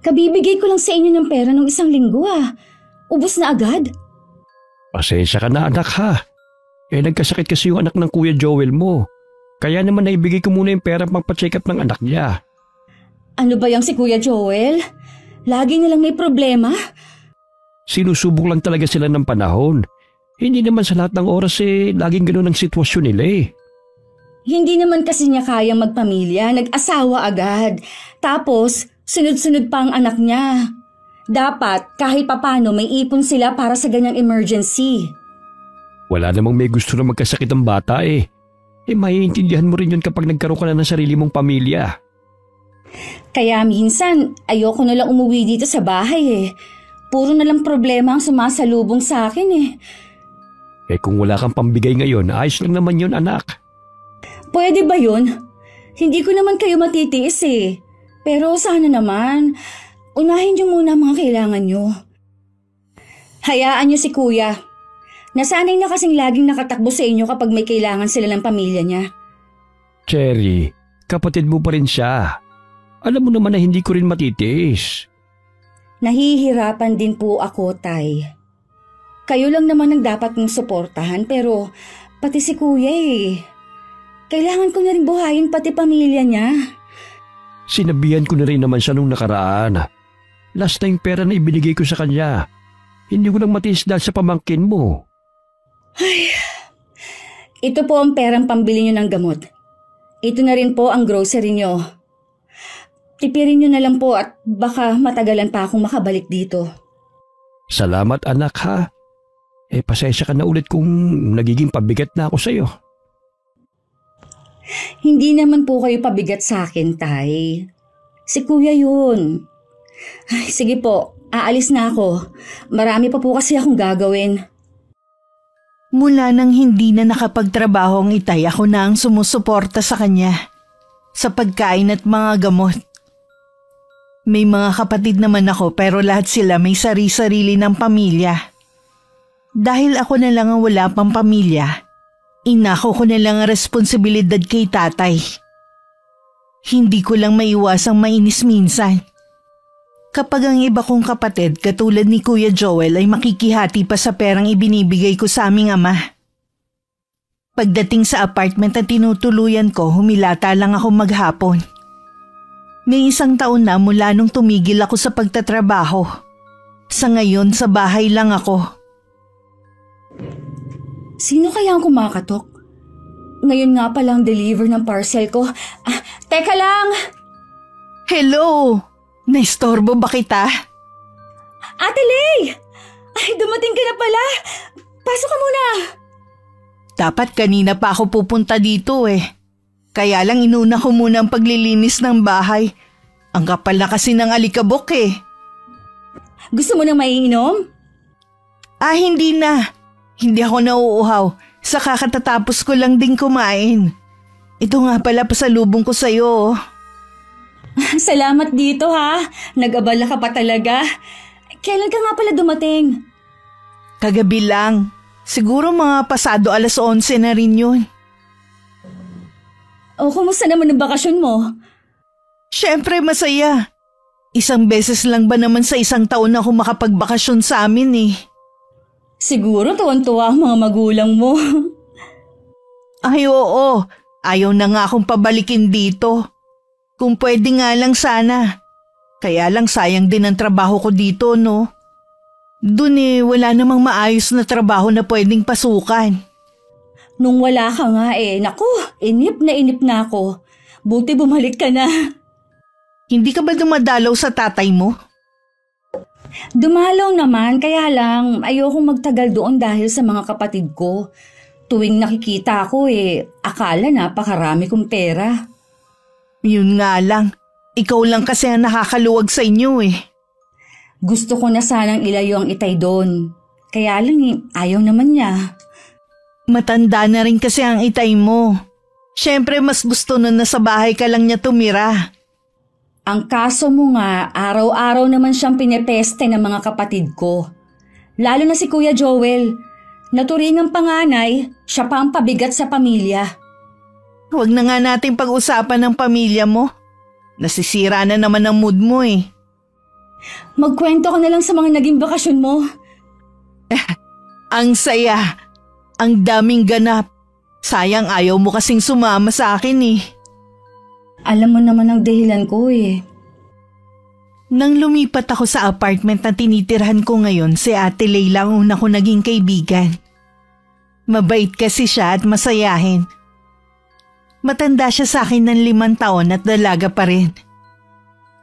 Kabibigay ko lang sa inyo ng pera ng 1 linggo Ubus na agad. Pasensya ka na anak ha. Nagkasakit kasi yung anak ng Kuya Joel mo. Kaya naman naibigay ko muna yung pera pang pa-check up ng anak niya. Ano ba yung si Kuya Joel? Lagi na lang may problema. Sinusubok lang talaga sila ng panahon. Hindi naman sa lahat ng oras laging ganun ang sitwasyon nila Hindi naman kasi niya kayang magpamilya, nag-asawa agad. Tapos, sunod-sunod pa ang anak niya. Dapat kahit papano may ipon sila para sa ganyang emergency. Wala namang may gusto na magkasakit ang bata maiintindihan mo rin yun kapag nagkaroon ka na ng sarili mong pamilya. Kaya minsan, ayoko na lang umuwi dito sa bahay Puro na lang problema ang sumasalubong sa akin Kung wala kang pambigay ngayon, ayos lang naman yun anak. Pwede ba yun? Hindi ko naman kayo matitiis Pero sana naman, unahin niyo muna mga kailangan niyo. Hayaan niyo si Kuya. Nasanay na kasing laging nakatakbo sa inyo kapag may kailangan sila ng pamilya niya. Cherry, kapatid mo pa rin siya. Alam mo naman na hindi ko rin matitiis. Nahihirapan din po ako, Tay. Kayo lang naman ang dapat mong suportahan pero pati si Kuya Kailangan ko na rin buhayin pati pamilya niya. Sinabihan ko na rin naman siya nung nakaraan. Last na yung pera na ibinigay ko sa kanya. Hindi ko lang matiis dahil sa pamangkin mo. Ay, ito po ang perang pambili niyo ng gamot. Ito na rin po ang grocery niyo. Tipirin niyo na lang po at baka matagalan pa akong makabalik dito. Salamat anak ha. Pasensya ka na ulit kung nagiging pabigat na ako sa'yo. Hindi naman po kayo pabigat sa akin, Tay. Si Kuya yun. Ay, sige po, aalis na ako. Marami pa po kasi akong gagawin. Mula nang hindi na nakapagtrabaho ang itay, ako na ang sumusuporta sa kanya. Sa pagkain at mga gamot. May mga kapatid naman ako pero lahat sila may sari-sarili ng pamilya. Dahil ako na lang ang wala pang pamilya, inako ko na lang ang responsibilidad kay tatay. Hindi ko lang maiwasang mainis minsan. Kapag ang iba kong kapatid katulad ni Kuya Joel ay makikihati pa sa perang ibinibigay ko sa aming ama. Pagdating sa apartment na tinutuluyan ko, humilata lang ako maghapon. May 1 taon na mula nung tumigil ako sa pagtatrabaho. Sa ngayon, sa bahay lang ako. Sino kaya ang kumakatok? Ngayon nga palang deliver ng parcel ko. Teka lang! Hello! Naistorbo ba kita? Ate Lay! Ay, dumating ka na pala! Pasok ka muna! Dapat kanina pa ako pupunta dito Kaya lang inuna ko muna ang paglilinis ng bahay. Ang kapal na kasi ng alikabok Gusto mo nang maiinom? Hindi na. Hindi ako nauuhaw. Sa kakatatapos ko lang din kumain. Ito nga pala pasalubong ko sa'yo. Salamat dito ha. Nag-abala ka pa talaga. Kailan ka nga pala dumating? Kagabi lang. Siguro mga pasado 11:00 na rin yun. Kumusta naman ang bakasyon mo? Siyempre masaya. 1 beses lang ba naman sa 1 taon ako makapagbakasyon sa amin Siguro tuwan-tuwa ang mga magulang mo. Ay oo. Ayaw na nga akong pabalikin dito. Kung pwede nga lang sana. Kaya lang sayang din ang trabaho ko dito, no? Dun wala namang maayos na trabaho na pwedeng pasukan. Nung wala ka nga naku, inip na ako. Buti bumalik ka na. Hindi ka ba dumadalaw sa tatay mo? Dumalaw naman, kaya lang ayokong magtagal doon dahil sa mga kapatid ko. Tuwing nakikita ako akala napakarami kong pera. Yun nga lang, ikaw lang kasi ang nakakaluwag sa inyo Gusto ko na sanang ilayo ang itay doon. Kaya lang ayaw naman niya. Matanda na rin kasi ang itay mo. Siyempre mas gusto na nasa bahay ka lang niya tumira. Ang kaso mo nga, araw-araw naman siyang pinepeste ng mga kapatid ko. Lalo na si Kuya Joel. Naturingang panganay, siya pa ang pabigat sa pamilya. Huwag na nga natin pag-usapan ng pamilya mo. Nasisira na naman ang mood mo Magkwento ka na lang sa mga naging bakasyon mo. Ang saya. Ang daming ganap. Sayang ayaw mo kasing sumama sa akin eh. Alam mo naman ang dahilan ko eh. Nang lumipat ako sa apartment na tinitirhan ko ngayon, si Ate Leila ang una ko naging kaibigan. Mabait kasi siya at masayahin. Matanda siya sa akin ng 5 taon at dalaga pa rin.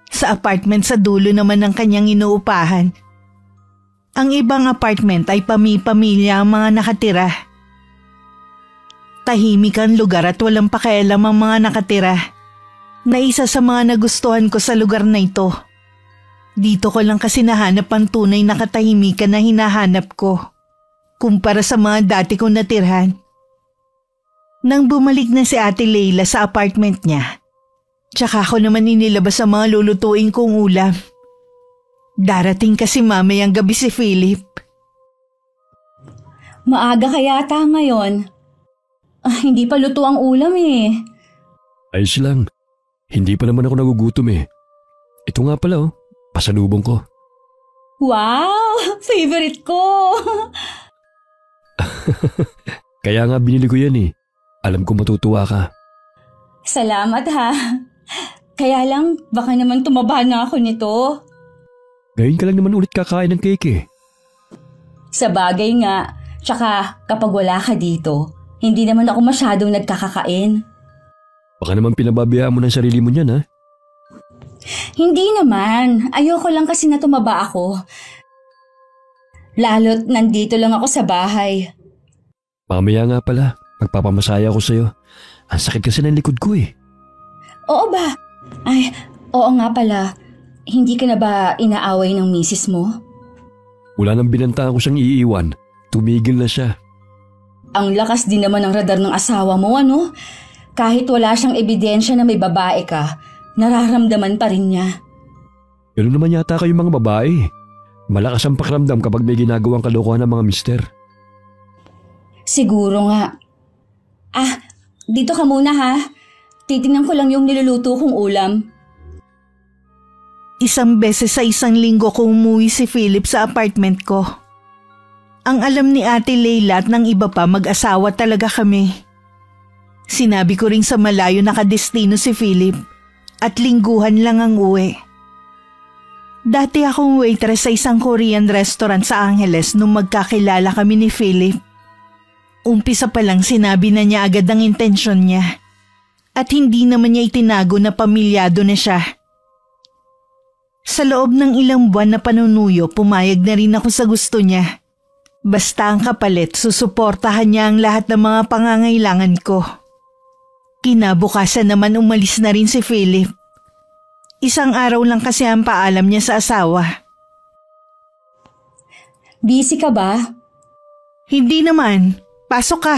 Sa apartment sa dulo naman ng kanyang inuupahan. Ang ibang apartment ay pamilya ang mga nakatira. Tahimik ang lugar at walang pakialam ang mga nakatira. Na isa sa mga nagustuhan ko sa lugar na ito. Dito ko lang kasi nahanap ang tunay na katahimikan na hinahanap ko. Kumpara sa mga dati kong natirhan. Nang bumalik na si Ate Leila sa apartment niya, tsaka ako naman inilabas sa mga lulutuin kong ulam. Darating kasi mamayang gabi si Philip. Maaga ka yata ngayon. Hindi pa luto ang ulam eh. Ayos lang. Hindi pa naman ako nagugutom eh. Ito nga pala pasalubong ko. Wow! Favorite ko! Kaya nga binili ko yan eh. Alam ko matutuwa ka. Salamat ha. Kaya lang, baka naman tumaba na ako nito. Ngayon ka lang naman ulit kakain ng cake eh. Sa bagay nga, tsaka kapag wala ka dito, hindi naman ako masyadong nagkakakain. Baka naman pinababayaan mo ng sarili mo niyan ha? Hindi naman. Ayoko lang kasi na tumaba ako. Lalo't nandito lang ako sa bahay. Mamaya nga pala, magpapamasaya ako sa'yo. Ang sakit kasi ng likod ko eh. Oo ba? Ay, oo nga pala. Hindi ka na ba inaaway ng misis mo? Wala nang binantaan ko siyang iiwan. Tumigil na siya. Ang lakas din naman ng radar ng asawa mo, ano? Kahit wala siyang ebidensya na may babae ka, nararamdaman pa rin niya. Ganun naman yata kayong mga babae. Malakas ang pakiramdam kapag may ginagawang kalokohan ng mga mister. Siguro nga. Dito ka muna ha. Titingnan ko lang yung niluluto kong ulam. Isang beses sa isang linggo ko umuwi si Philip sa apartment ko. Ang alam ni Ate Leila at ng iba pa, mag-asawa talaga kami. Sinabi ko ring sa malayo nakadestino si Philip at lingguhan lang ang uwi. Dati akong waitress sa isang Korean restaurant sa Angeles nung magkakilala kami ni Philip. Umpisa pa lang sinabi na niya agad ang intensyon niya. At hindi naman niya itinago na pamilyado na siya. Sa loob ng ilang buwan na panunuyo, pumayag na rin ako sa gusto niya. Basta ang kapalit, susuportahan niya ang lahat ng mga pangangailangan ko. Kinabukasan naman umalis na rin si Philip. Isang araw lang kasi ang paalam niya sa asawa. Busy ka ba? Hindi naman. Pasok ka.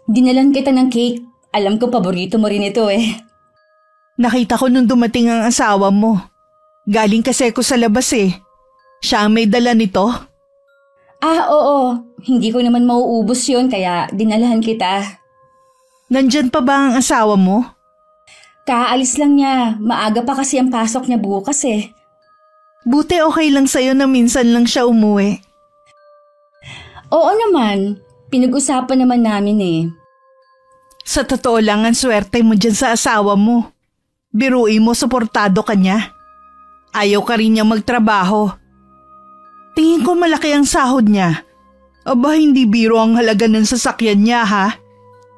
Dinalan kita ng cake. Alam ko paborito mo rin ito eh. Nakita ko nung dumating ang asawa mo. Galing kasi ako sa labas eh. Siya ang may dala nito. Oo. Hindi ko naman mauubos yun kaya dinalahan kita. Nandyan pa ba ang asawa mo? Kaalis lang niya. Maaga pa kasi ang pasok niya bukas eh. Buti okay lang sa'yo na minsan lang siya umuwi. Oo naman. Pinag-usapan naman namin eh. Sa totoo lang ang swerte mo dyan sa asawa mo. Biruin mo, suportado ka niya. Ayaw ka rin niya magtrabaho. Tingin ko malaki ang sahod niya. Aba, hindi biro ang halaga ng sasakyan niya ha.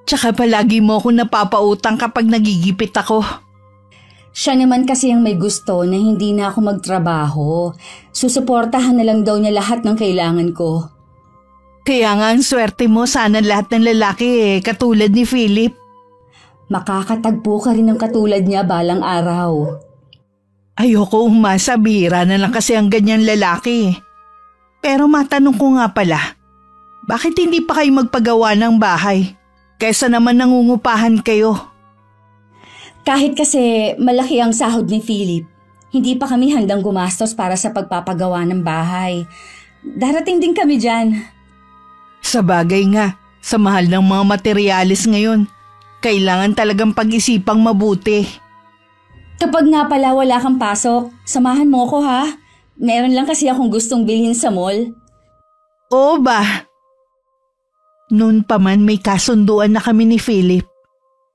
Tsaka palagi mo ako napapautang kapag nagigipit ako. Siya naman kasi ang may gusto na hindi na ako magtrabaho. Susuportahan na lang daw niya lahat ng kailangan ko. Kaya nga ang swerte mo, sana lahat ng lalaki katulad ni Philip. Makakatagpo ka rin ng katulad niya balang araw. Ayoko umasa, bihira na lang kasi ang ganyan lalaki. Pero matanong ko nga pala, bakit hindi pa kayo magpagawa ng bahay? Kaysa naman nangungupahan kayo. Kahit kasi malaki ang sahod ni Philip, hindi pa kami handang gumastos para sa pagpapagawa ng bahay. Darating din kami dyan. Sa bagay nga, sa mahal ng mga materyales ngayon, kailangan talagang pag-isipang mabuti. Kapag nga pala wala kang pasok, samahan mo ko ha. Meron lang kasi akong gustong bilhin sa mall. Oo ba? Noon pa man may kasunduan na kami ni Philip.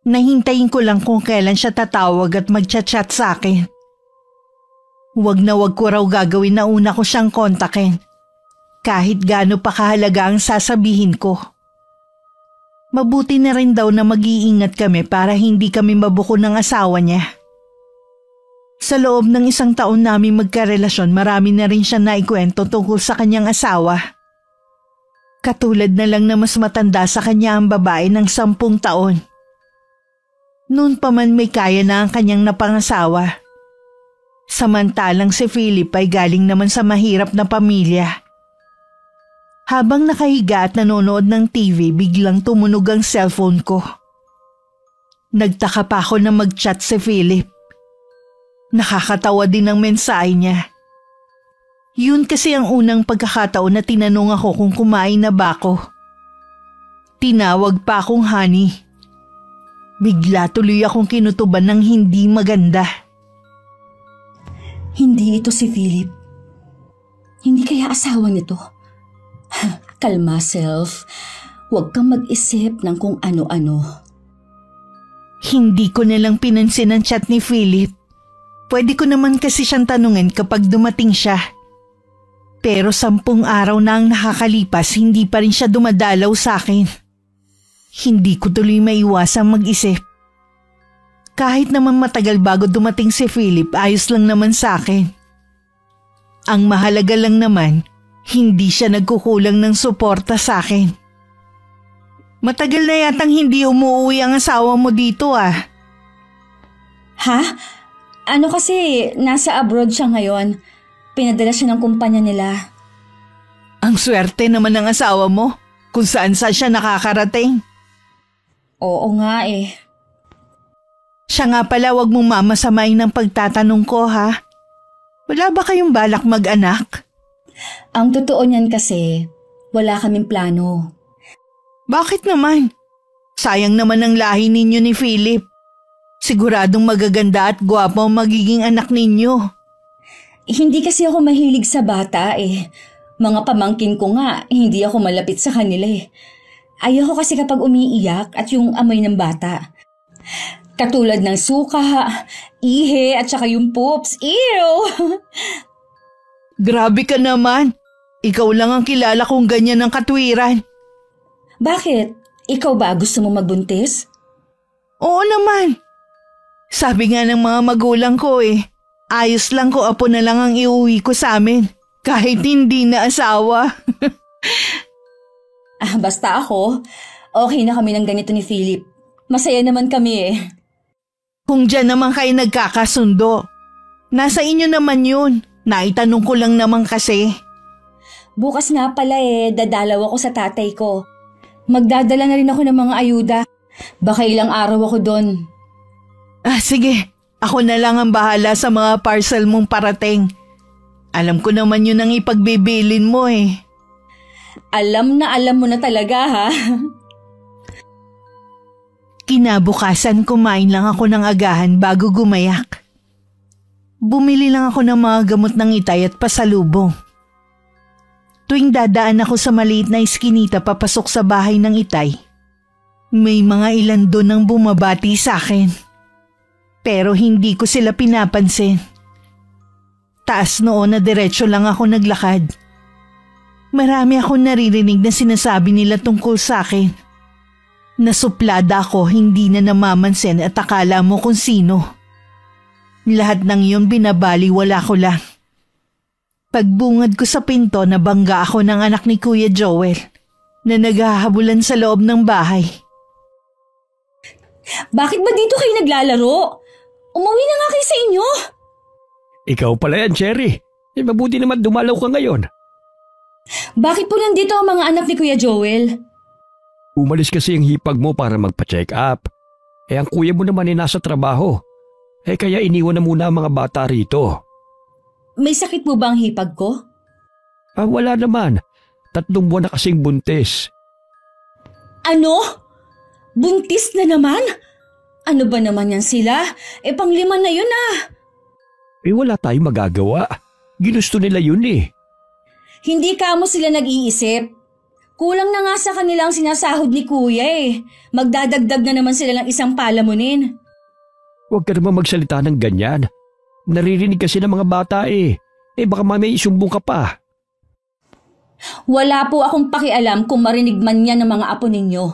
Nahintayin ko lang kung kailan siya tatawag at magchat-chat sa akin. Wag na wag ko raw gagawin na una ko siyang kontakin. Kahit gaano pa kahalaga ang sasabihin ko. Mabuti na rin daw na mag-iingat kami para hindi kami mabuko ng asawa niya. Sa loob ng 1 taon namin magkarelasyon, marami na rin siya naikwento tungkol sa kanyang asawa. Katulad na lang na mas matanda sa kanya ang babae ng 10 taon. Noon pa man may kaya na ang kanyang napangasawa. Samantalang si Philip ay galing naman sa mahirap na pamilya. Habang nakahiga at nanonood ng TV, biglang tumunog ang cellphone ko. Nagtaka pa ako na mag-chat si Philip. Nakakatawa din ang mensahe niya. Yun kasi ang unang pagkakataon na tinanong ako kung kumain na ba ako. Tinawag pa akong honey. Bigla tuloy akong kinutuban ng hindi maganda. Hindi ito si Philip. Hindi kaya asawa nito. Kalma, self. Huwag kang mag-isip ng kung ano-ano. Hindi ko nalang pinansin ang chat ni Philip. Pwede ko naman kasi siyang tanungin kapag dumating siya. Pero 10 araw na ang nakakalipas, hindi pa rin siya dumadalaw sa akin. Hindi ko tuloy maiwasang mag-isip. Kahit naman matagal bago dumating si Philip, ayos lang naman sa akin. Ang mahalaga lang naman, hindi siya nagkukulang ng suporta sa akin. Matagal na yatang hindi umuwi ang asawa mo dito ah. Ha? Ano kasi, nasa abroad siya ngayon. Pinadala siya ng kumpanya nila. Ang swerte naman ng asawa mo kung saan siya nakakarating. Oo nga eh. Siya nga pala, wag mong mamasamain ng pagtatanong ko ha. Wala ba kayong balak mag-anak? Ang totoo niyan kasi, wala kaming plano. Bakit naman? Sayang naman ang lahi ninyo ni Philip. Siguradong magaganda at gwapo ang magiging anak ninyo. Hindi kasi ako mahilig sa bata eh. Mga pamangkin ko nga, hindi ako malapit sa kanila eh. Ayoko kasi kapag umiiyak at yung amoy ng bata. Katulad ng suka, ihi at saka yung poops. Ew! Grabe ka naman. Ikaw lang ang kilala kong ganyan ng katwiran. Bakit? Ikaw ba gusto mo magbuntis? Oo naman. Sabi nga ng mga magulang ko ayos lang ko apo na lang ang iuwi ko sa amin. Kahit hindi na asawa. Basta ako, okay na kami ng ganito ni Philip. Masaya naman kami eh. Kung dyan naman kayo nagkakasundo, nasa inyo naman yun. Naitanong ko lang naman kasi. Bukas nga pala dadalaw ako sa tatay ko. Magdadala na rin ako ng mga ayuda. Baka ilang araw ako doon. Sige. Ako na lang ang bahala sa mga parcel mong parating. Alam ko naman yun ang ipagbibilin mo eh. Alam mo na talaga ha. Kinabukasan kumain lang ako ng agahan bago gumayak. Bumili lang ako ng mga gamot ng itay at pasalubong. Tuwing dadaan ako sa maliit na iskinita papasok sa bahay ng itay, may mga ilan doon ang bumabati sa akin. Pero hindi ko sila pinapansin. Taas noon na diretso lang ako naglakad. Marami akong naririnig na sinasabi nila tungkol sa akin. Nasuplada ako, hindi na namamansin at akala mo kung sino. Lahat ng iyon binabaliwala ko lang. Pagbungad ko sa pinto, nabangga ako ng anak ni Kuya Joel na naghahabulan sa loob ng bahay. Bakit ba dito kayo naglalaro? Umuwi na nga kayo sa inyo. Ikaw pala yan, Cherry. Mabuti naman dumalaw ka ngayon. Bakit po nandito ang mga anak ni Kuya Joel? Umalis kasi yung hipag mo para magpa-check up. Ang kuya mo naman nasa trabaho. Kaya iniwan na muna ang mga bata rito. May sakit po ba ang hipag ko? Wala naman. 3 buwan na kasing buntis. Ano? Buntis na naman? Ano ba naman yan sila? Panglima na yun ah. Wala tayong magagawa. Ginusto nila yun eh. Hindi kamo sila nag-iisip. Kulang na nga sa kanila ang sinasahod ni Kuya eh. Magdadagdag na naman sila ng isang palamunin. Huwag ka naman magsalita ng ganyan. Naririnig kasi ng mga bata eh. Baka mamaya isumbong ka pa. Wala po akong pakialam kung marinig man yan ng mga apo ninyo.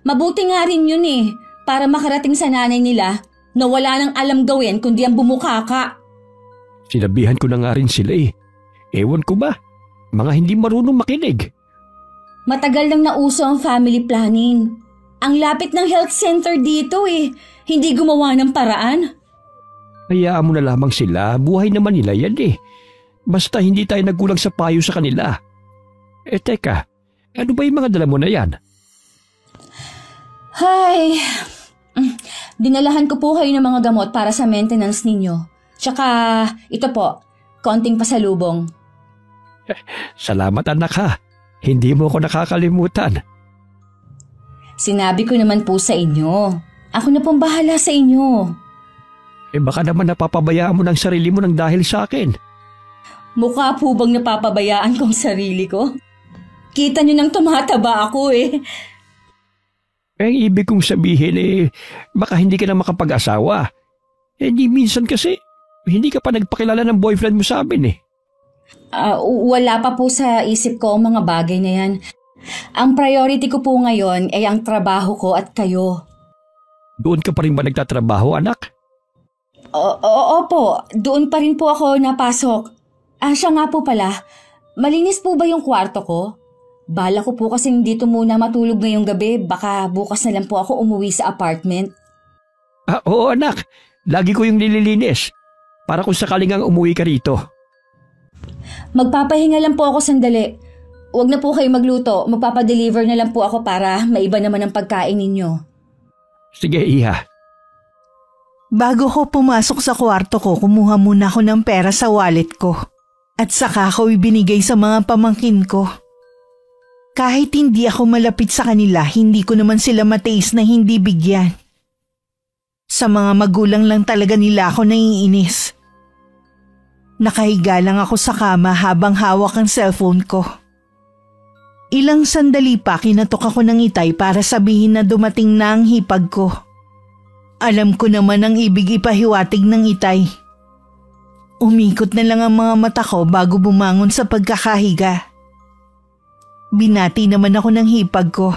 Mabuti nga rin yun eh, para makarating sa nanay nila na wala nang alam gawin kundi ang bumukaka. Sinabihan ko na nga rin sila eh. Ewan ko ba? Mga hindi marunong makinig. Matagal nang nauso ang family planning. Ang lapit ng health center dito eh. Hindi gumawa ng paraan. Hayaan mo na lamang sila. Buhay naman nila yan eh. Basta hindi tayo nagkulang sa payo sa kanila. Teka. Ano ba yung mga dala mo na yan? Hay. Dinalahan ko po kayo ng mga gamot para sa maintenance ninyo. Tsaka ito po, konting pasalubong. Salamat anak ha. Hindi mo ako nakakalimutan. Sinabi ko naman po sa inyo. Ako na pong bahala sa inyo. Baka naman napapabayaan mo ng sarili mo ng dahil sa akin. Mukha po bang napapabayaan kong sarili ko? Kita nyo nang tumataba ako eh. Ang ibig kong sabihin baka hindi ka na makapag-asawa. Di minsan kasi, hindi ka pa nagpakilala ng boyfriend mo sa amin eh. Wala pa po sa isip ko ang mga bagay na yan. Ang priority ko po ngayon ay ang trabaho ko at kayo. Doon ka pa rin ba nagtatrabaho, anak? Opo, doon pa rin po ako napasok. Siya nga po pala, malinis po ba yung kwarto ko? Bala ko po kasing dito muna matulog ngayong gabi, baka bukas na lang po ako umuwi sa apartment. Oo anak, lagi ko yung nililinis. Para kung sakaling ang umuwi ka rito. Magpapahinga lang po ako sandali. Huwag na po kayo magluto, magpapadeliver na lang po ako para maiba naman ang pagkain ninyo. Sige iha. Bago ko pumasok sa kwarto ko, kumuha muna ako ng pera sa wallet ko. At saka ko ibinigay sa mga pamangkin ko. Kahit hindi ako malapit sa kanila, hindi ko naman sila matiis na hindi bigyan. Sa mga magulang lang talaga nila ako naiinis. Nakahiga lang ako sa kama habang hawak ang cellphone ko. Ilang sandali pa kinatok ako ng itay para sabihin na dumating na ang hipag ko. Alam ko naman ang ibig ipahiwatig ng itay. Umikot na lang ang mga mata ko bago bumangon sa pagkakahiga. Binati naman ako ng hipag ko.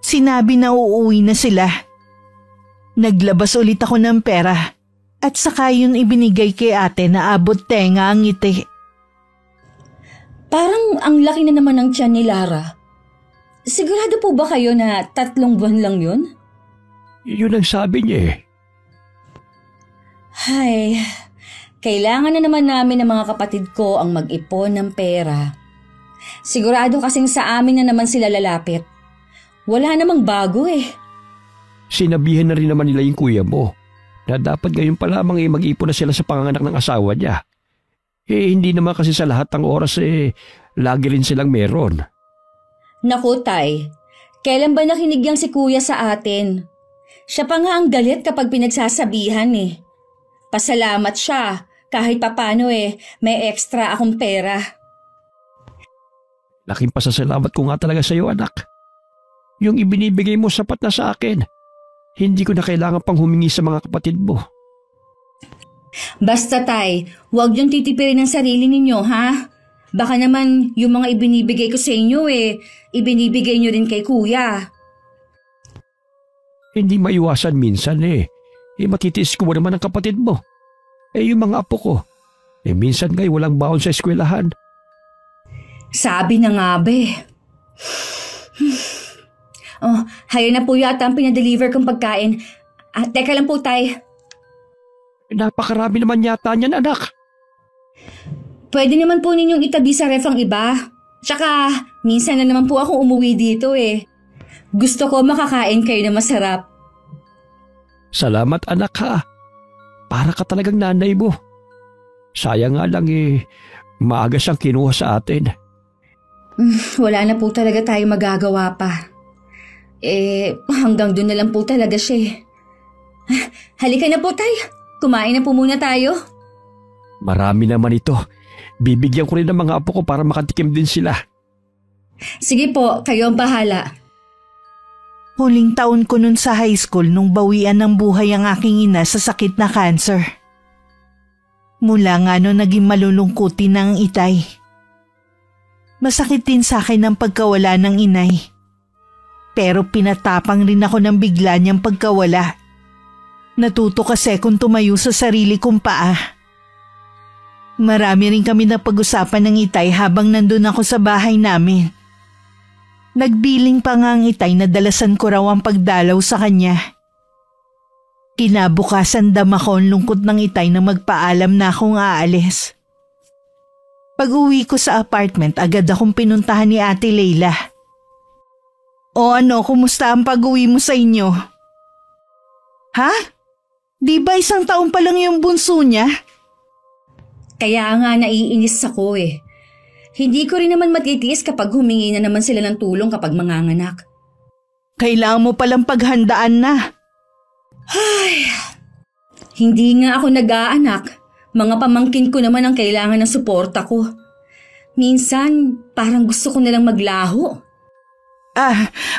Sinabi na uuwi na sila. Naglabas ulit ako ng pera at saka yun ibinigay kay ate na abot tenga ang ngiti. Parang ang laki na naman ng tiyan ni Lara. Sigurado po ba kayo na 3 buwan lang yun? Yun ang sabi niya eh. Hay, kailangan na naman namin ng mga kapatid ko ang mag-ipon ng pera. Sigurado kasing sa amin na naman sila lalapit. Wala namang bago eh. Sinabihan na rin naman nila yung kuya mo na dapat ngayon pa lamang mag-ipon na sila sa panganganak ng asawa niya. Hindi naman kasi sa lahat ng oras lagi rin silang meron. Naku tay, kailan ba nakinigyang si kuya sa atin? Siya pa nga ang galit kapag pinagsasabihan eh. Pasalamat siya kahit papano may extra akong pera. Laking pasasalamat ko nga talaga sa iyo anak. Yung ibinibigay mo sapat na sa akin. Hindi ko na kailangan pang humingi sa mga kapatid mo. Basta tay, huwag yung titipirin ng sarili ninyo ha. Baka naman yung mga ibinibigay ko sa inyo ibinibigay nyo rin kay kuya. Hindi maiwasan minsan matitiis ko naman ang kapatid mo. Yung mga apo ko. Minsan nga'y walang baon sa eskwelahan. Sabi na nga be. Haya na po yata ang pinadeliver kong pagkain. Teka lang po tay. Napakarami naman yata niyan anak. Pwede naman po ninyong itabi sa ref ang iba. Tsaka minsan na naman po ako umuwi dito Gusto ko makakain kayo na masarap. Salamat anak ha. Para ka talagang nanay mo. Sayang nga lang maaga siyang kinuha sa atin. Wala na po talaga tayo magagawa pa. Hanggang doon na lang po talaga siya Halika na po, Tay. Kumain na po muna tayo. Marami naman ito. Bibigyan ko rin ng mga apo ko para makatikim din sila. Sige po, kayo ang bahala. Huling taon ko nun sa high school nung bawian ng buhay ang aking ina sa sakit na cancer. Mula nga no naging malulungkutin ng itay. Masakit din sa akin ang pagkawala ng inay. Pero pinatapang rin ako ng bigla niyang pagkawala. Natuto kasi kung tumayo sa sarili kong paa. Marami rin kami na pag-usapan ng itay habang nandun ako sa bahay namin. Nagbiling pa nga ang itay na dalasan ko raw ang pagdalaw sa kanya. Kinabukasan dama ko ang lungkot ng itay na magpaalam na akong aalis. Pag-uwi ko sa apartment, agad akong pinuntahan ni Ate Leila. O ano, kumusta ang pag-uwi mo sa inyo? Ha? Di ba 1 taon pa lang yung bunso niya? Kaya nga naiinis ako eh. Hindi ko rin naman matitiis kapag humingi na naman sila ng tulong kapag manganganak. Kailangan mo palang paghandaan na. Ay, hindi nga ako nag-aanak. Mga pamangkin ko naman ang kailangan ng suporta ko. Minsan, parang gusto ko nilang maglaho.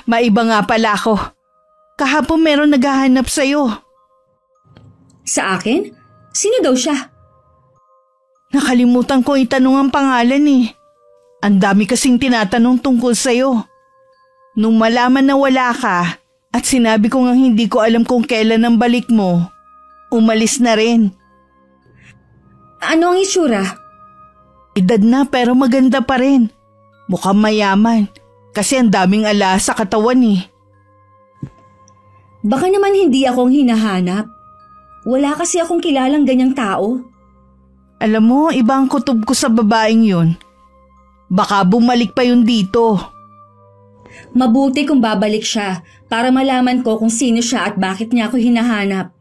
Maiba nga pala ako. Kahapon meron naghahanap sa'yo. Sa akin? Sino daw siya? Nakalimutan ko itanong ang pangalan eh. Ang dami kasing tinatanong tungkol sa'yo. Nung malaman na wala ka at sinabi ko nga hindi ko alam kung kailan ang balik mo, umalis na rin. Ano ang itsura? Edad na pero maganda pa rin. Mukhang mayaman kasi ang daming ala sa katawan eh. Baka naman hindi akong hinahanap. Wala kasi akong kilalang ganyang tao. Alam mo, iba ang kutob ko sa babaeng yun. Baka bumalik pa yun dito. Mabuti kung babalik siya para malaman ko kung sino siya at bakit niya ako hinahanap.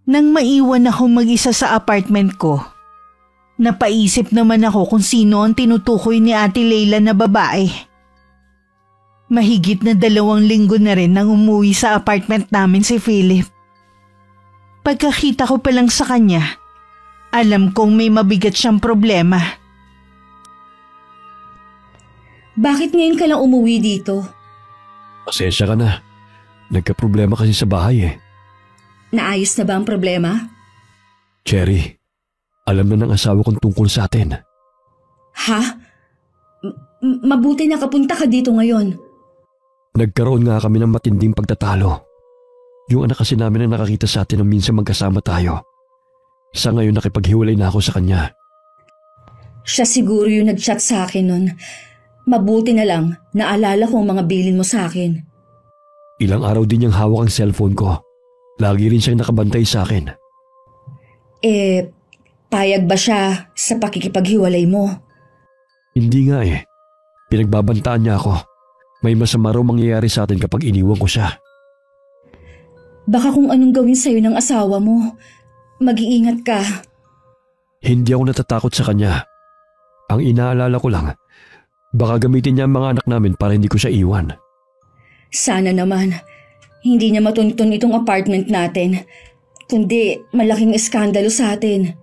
Nang maiwan ako mag-isa sa apartment ko, napaisip naman ako kung sino ang tinutukoy ni Ate Leila na babae. Mahigit na 2 linggo na rin nang umuwi sa apartment namin si Philip. Pagkakita ko pa lang sa kanya, alam kong may mabigat siyang problema. Bakit ngayon ka lang umuwi dito? Pasensya ka na. Nagka-problema kasi sa bahay eh. Naayos na ba ang problema? Cherry, alam na ng asawa kong tungkol sa atin. Ha? Mabuti nakapunta ka dito ngayon. Nagkaroon nga kami ng matinding pagtatalo. Yung anak kasi namin ang nakakita sa atin nang minsan magkasama tayo. Sa ngayon nakipaghiwalay na ako sa kanya. Siya siguro yung nag-chat sa akin nun. Mabuti na lang, naalala ko ang mga bilin mo sa akin. Ilang araw din niyang hawak ang cellphone ko. Lagi rin siyang nakabantay sa akin. Payag ba siya sa pakikipaghiwalay mo? Hindi nga eh. Pinagbabantaan niya ako. May masama raw mangyayari sa atin kapag iniwan ko siya. Baka kung anong gawin sa'yo ng asawa mo, mag-iingat ka. Hindi ako natatakot sa kanya. Ang inaalala ko lang, baka gamitin niya ang mga anak namin para hindi ko siya iwan. Sana naman, hindi niya matuntun itong apartment natin, kundi malaking eskandalo sa atin.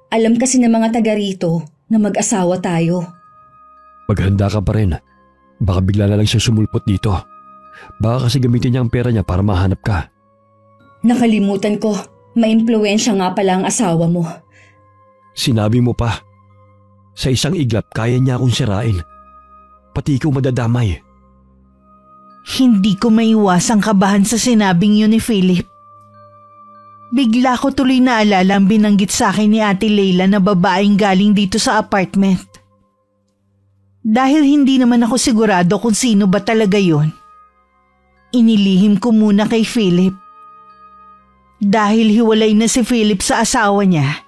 Alam kasi ng mga taga rito na mag-asawa tayo. Maghanda ka pa rin. Baka bigla na lang siya sumulpot dito. Baka kasi gamitin niya ang pera niya para mahanap ka. Nakalimutan ko, maimpluwensya nga pala ang asawa mo. Sinabi mo pa. Sa isang iglap kaya niya akong sirain. Pati ikaw madadamay. Hindi ko maiwasang kabahan sa sinabing yun ni Philip. Bigla ko tuloy naalala ang binanggit sa akin ni Ate Leila na babaeng galing dito sa apartment. Dahil hindi naman ako sigurado kung sino ba talaga yun, inilihim ko muna kay Philip. Dahil hiwalay na si Philip sa asawa niya,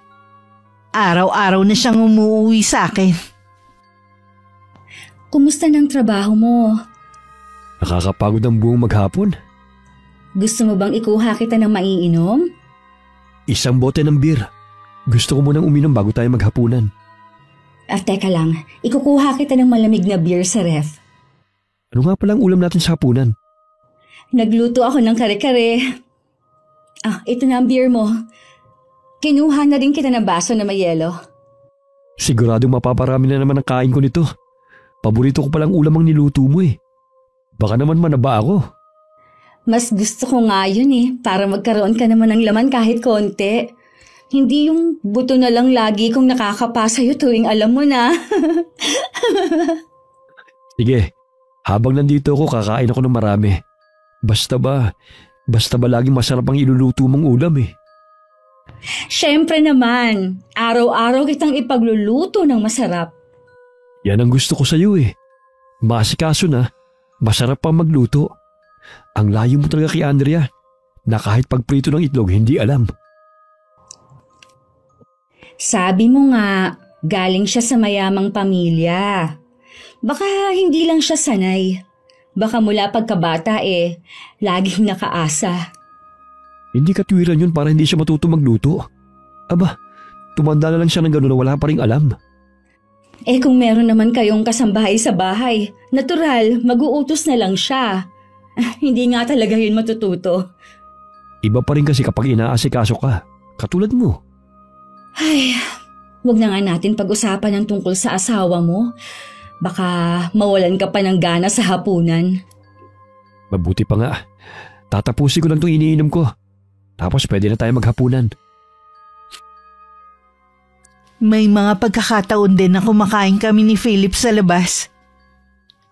araw-araw na siyang umuwi sa akin. Kumusta ng trabaho mo? Nakakapagod ang buong maghapon. Gusto mo bang ikuha kita ng maiinom? Isang bote ng beer. Gusto ko munang uminom bago tayo maghapunan. Teka lang, ikukuha kita ng malamig na beer sa ref. Ano nga palang ulam natin sa hapunan? Nagluto ako ng kare-kare. Ito na ang beer mo. Kinuha na rin kita ng baso na may yelo. Siguradong mapaparami na naman ang kain ko nito. Paborito ko palang ulam ang niluto mo eh. Baka naman manaba ako. Mas gusto ko nga yun para magkaroon ka naman ng laman kahit konti. Hindi yung buto na lang lagi kong nakakapa sa'yo tuwing alam mo na. Sige, habang nandito ako kakain ako ng marami. Basta ba laging masarap ang iluluto mong ulam eh. Siyempre naman, araw-araw kitang ipagluluto ng masarap. Yan ang gusto ko sa'yo eh. Masikaso na, masarap pang magluto. Ang layo mo talaga kay Andrea, na kahit pagprito ng itlog hindi alam. Sabi mo nga, galing siya sa mayamang pamilya. Baka hindi lang siya sanay. Baka mula pagkabata laging nakaasa. Hindi katwiran yun para hindi siya matuto magluto. Aba, tumanda na lang siya ng gano'n na wala pa ring alam. Kung meron naman kayong kasambahay sa bahay, natural, mag-uutos na lang siya. Hindi nga talaga yun matututo. Iba pa rin kasi kapag inaasikaso ka, katulad mo. Ay, wag na nga natin pag-usapan ng tungkol sa asawa mo. Baka mawalan ka pa ng gana sa hapunan. Mabuti pa nga. Tatapusin ko lang itong iniinom ko. Tapos pwede na tayo maghapunan. May mga pagkakataon din na kumakain kami ni Philip sa labas.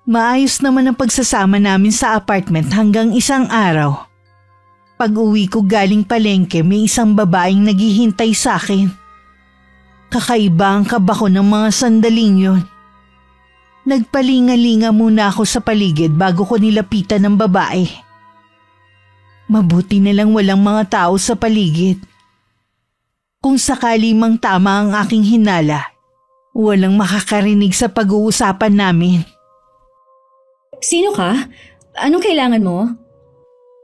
Maayos naman ang pagsasama namin sa apartment hanggang isang araw. Pag-uwi ko galing palengke, may isang babaeng naghihintay sa akin. Kakaiba ang kaba ko ng mga sandaling yun. Nagpalinga-linga muna ako sa paligid bago ko nilapitan ng babae. Mabuti na lang walang mga tao sa paligid. Kung sakali mang tama ang aking hinala, walang makakarinig sa pag-uusapan namin. Sino ka? Anong kailangan mo?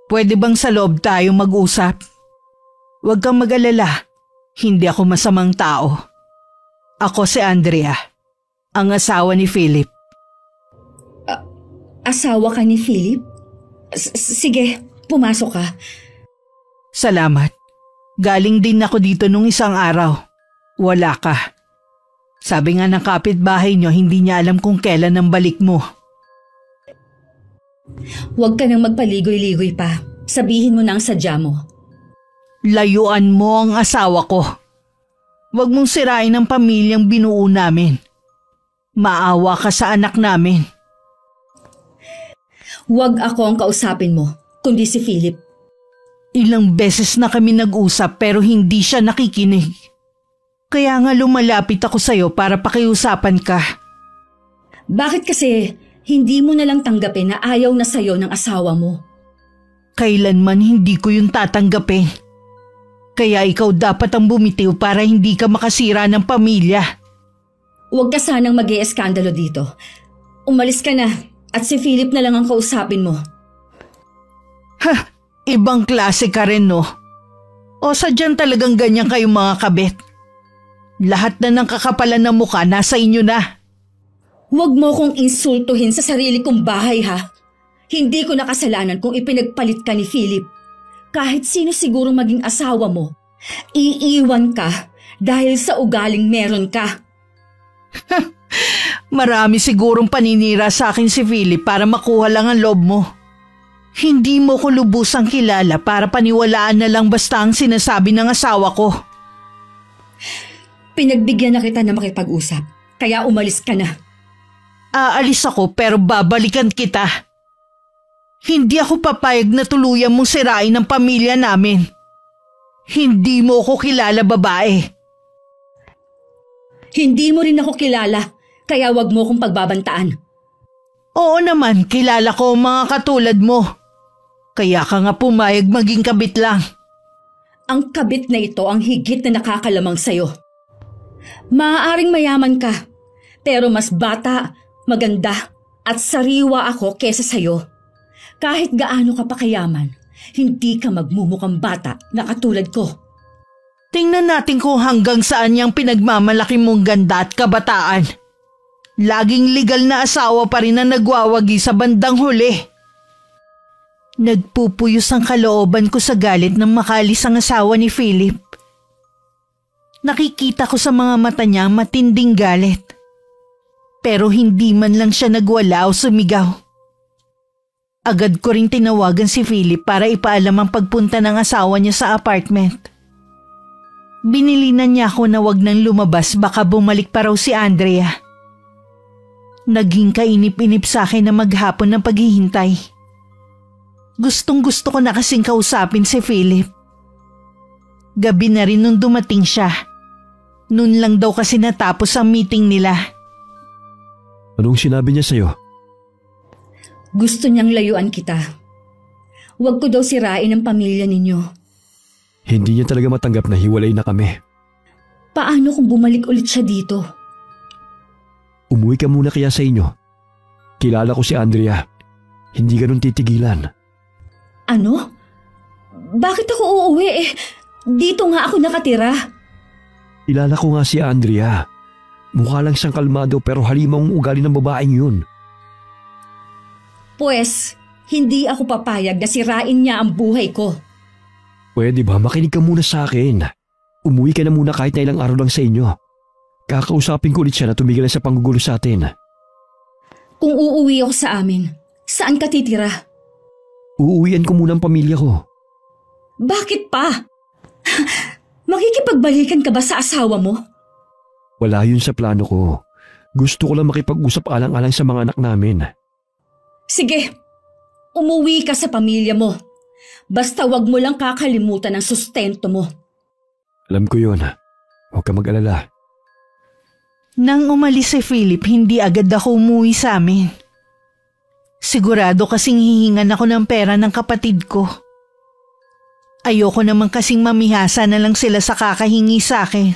Pwede bang sa loob tayo mag-usap? Huwag kang mag-alala, hindi ako masamang tao. Ako si Andrea, ang asawa ni Philip. Asawa ka ni Philip? Sige, pumasok ka. Salamat. Galing din ako dito nung isang araw. Wala ka. Sabi nga ng kapitbahay niyo, hindi niya alam kung kailan ang balik mo. Huwag ka nang magpaligoy-ligoy pa. Sabihin mo na ang sadya mo. Layuan mo ang asawa ko. Huwag mong sirain ang pamilyang binuo namin. Maawa ka sa anak namin. Huwag ako ang kausapin mo, kundi si Philip. Ilang beses na kami nag-usap pero hindi siya nakikinig. Kaya nga lumalapit ako sa'yo para pakiusapan ka. Bakit kasi hindi mo na lang tanggapin na ayaw na sa'yo ng asawa mo? Kailanman hindi ko yung tatanggapin. Kaya ikaw dapat ang bumitiw para hindi ka makasira ng pamilya. Huwag ka sanang mag-ieskandalo dito. Umalis ka na at si Philip na lang ang kausapin mo. Ha! Ibang klase ka rin, no? O sadyang talagang ganyan kayong mga kabit? Lahat na ng kakapalan ng mukha nasa inyo na. Huwag mo kong insultuhin sa sarili kong bahay, ha? Hindi ko nakasalanan kung ipinagpalit ka ni Philip. Kahit sino siguro maging asawa mo, iiwan ka dahil sa ugaling meron ka. Marami sigurong paninira sa akin si Philip para makuha lang ang loob mo. Hindi mo ko lubusang kilala para paniwalaan na lang basta ang sinasabi ng asawa ko. Pinagbigyan na kita na makipag-usap, kaya umalis ka na. Aalis ako pero babalikan kita. Hindi ako papayag na tuluyan mong sirain ang pamilya namin. Hindi mo ko kilala, babae. Hindi mo rin ako kilala, kaya wag mo kong pagbabantaan. Oo naman, kilala ko ang mga katulad mo. Kaya ka nga pumayag maging kabit lang. Ang kabit na ito ang higit na nakakalamang sa'yo. Maaaring mayaman ka, pero mas bata, maganda at sariwa ako kesa sa'yo. Kahit gaano ka pa kayaman, hindi ka magmumukhang bata na katulad ko. Tingnan natin kung hanggang saan niyang pinagmamalaki mong ganda at kabataan. Laging legal na asawa pa rin ang nagwawagi sa bandang huli. Nagpupuyos ang kalooban ko sa galit nang makalis ang asawa ni Philip. Nakikita ko sa mga mata niya ang matinding galit. Pero hindi man lang siya nagwala o sumigaw. Agad ko ring tinawagan si Philip para ipaalam ang pagpunta ng asawa niya sa apartment. Binilinan niya ako na wag nang lumabas, baka bumalik pa raw si Andrea. Naging kainip-inip sa akin na maghapon ng paghihintay. Gustong-gusto ko na kasing kausapin si Philip. Gabi na rin nung dumating siya. Noon lang daw kasi natapos ang meeting nila. Anong sinabi niya sa'yo? Gusto niyang layuan kita. Huwag ko daw sirain ang pamilya ninyo. Hindi niya talaga matanggap na hiwalay na kami. Paano kung bumalik ulit siya dito? Umuwi ka muna kaya sa inyo. Kilala ko si Andrea. Hindi ganun titigilan. Ano? Bakit ako uuwi eh? Dito nga ako nakatira. Kilala ko nga si Andrea. Mukha lang siyang kalmado pero halimang ugali ng babaeng yun. Pues, hindi ako papayag na sirain niya ang buhay ko. Pwede ba makinig ka muna sa akin? Umuwi ka na muna kahit na ilang araw lang sa inyo. Kakausapin ko ulit siya na tumigil na sa panggugulo sa atin. Kung uuwi ako sa amin, saan ka titira? Uuwian ko muna ang pamilya ko. Bakit pa? Makikipagbalikan ka ba sa asawa mo? Wala yun sa plano ko. Gusto ko lang makipag-usap alang-alang sa mga anak namin. Sige, umuwi ka sa pamilya mo. Basta wag mo lang kakalimutan ang sustento mo. Alam ko yun. Huwag ka mag-alala. Nang umalis si Philip, hindi agad ako umuwi sa amin. Sigurado kasing hihingan ako ng pera ng kapatid ko. Ayoko naman kasing mamihasa na lang sila sa kakahingi sa akin.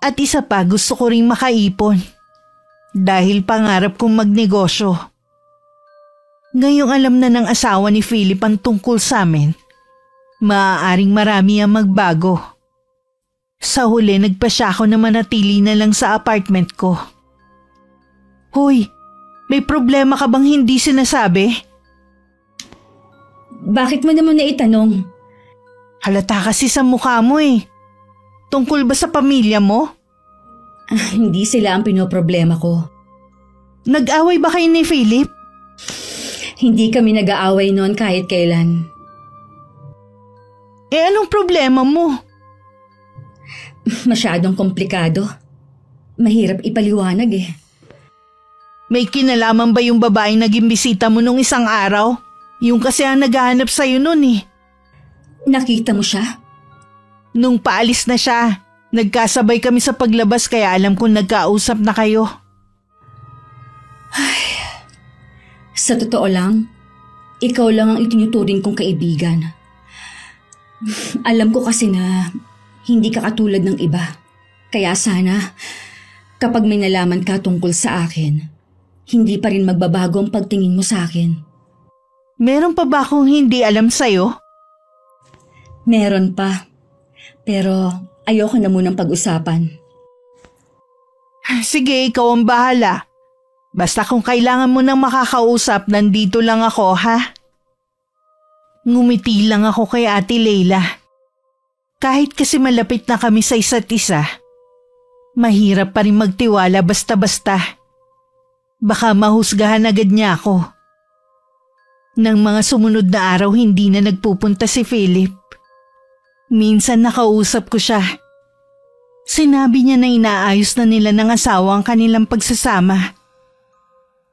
At isa pa, gusto ko ring makaipon. Dahil pangarap kong magnegosyo. Ngayong alam na ng asawa ni Philip ang tungkol sa amin, maaaring marami ang magbago. Sa huli, nagpasya ako na manatili na lang sa apartment ko. Hoy, may problema ka bang hindi sinasabi? Bakit mo naman naitanong? Halata kasi sa mukha mo eh. Tungkol ba sa pamilya mo? Hindi sila ang pinoproblema ko. Nag-away ba kayo ni Philip? Hindi kami nag-aaway noon kahit kailan. Eh anong problema mo? Masyadong komplikado. Mahirap ipaliwanag eh. May kinalaman ba yung babaeng naging bisita mo nung isang araw? Yung kasi ang naghahanap sa'yo nun eh. Nakita mo siya? Nung paalis na siya, nagkasabay kami sa paglabas kaya alam kong nagkausap na kayo. Ay, sa totoo lang, ikaw lang ang itinuturing kong kaibigan. Alam ko kasi na hindi ka katulad ng iba. Kaya sana, kapag may nalaman ka tungkol sa akin, hindi pa rin magbabago ang pagtingin mo sa akin. Meron pa ba akong hindi alam sa'yo? Meron pa. Pero ayoko na munang pag-usapan. Sige, ikaw ang bahala. Basta kung kailangan mo nang makakausap, nandito lang ako, ha? Ngumiti lang ako kay Ate Leila. Kahit kasi malapit na kami sa isa't isa, mahirap pa rin magtiwala basta-basta. Baka mahusgahan agad niya ako. Nang mga sumunod na araw, hindi na nagpupunta si Philip. Minsan nakausap ko siya. Sinabi niya na inaayos na nila ng asawa ang kanilang pagsasama.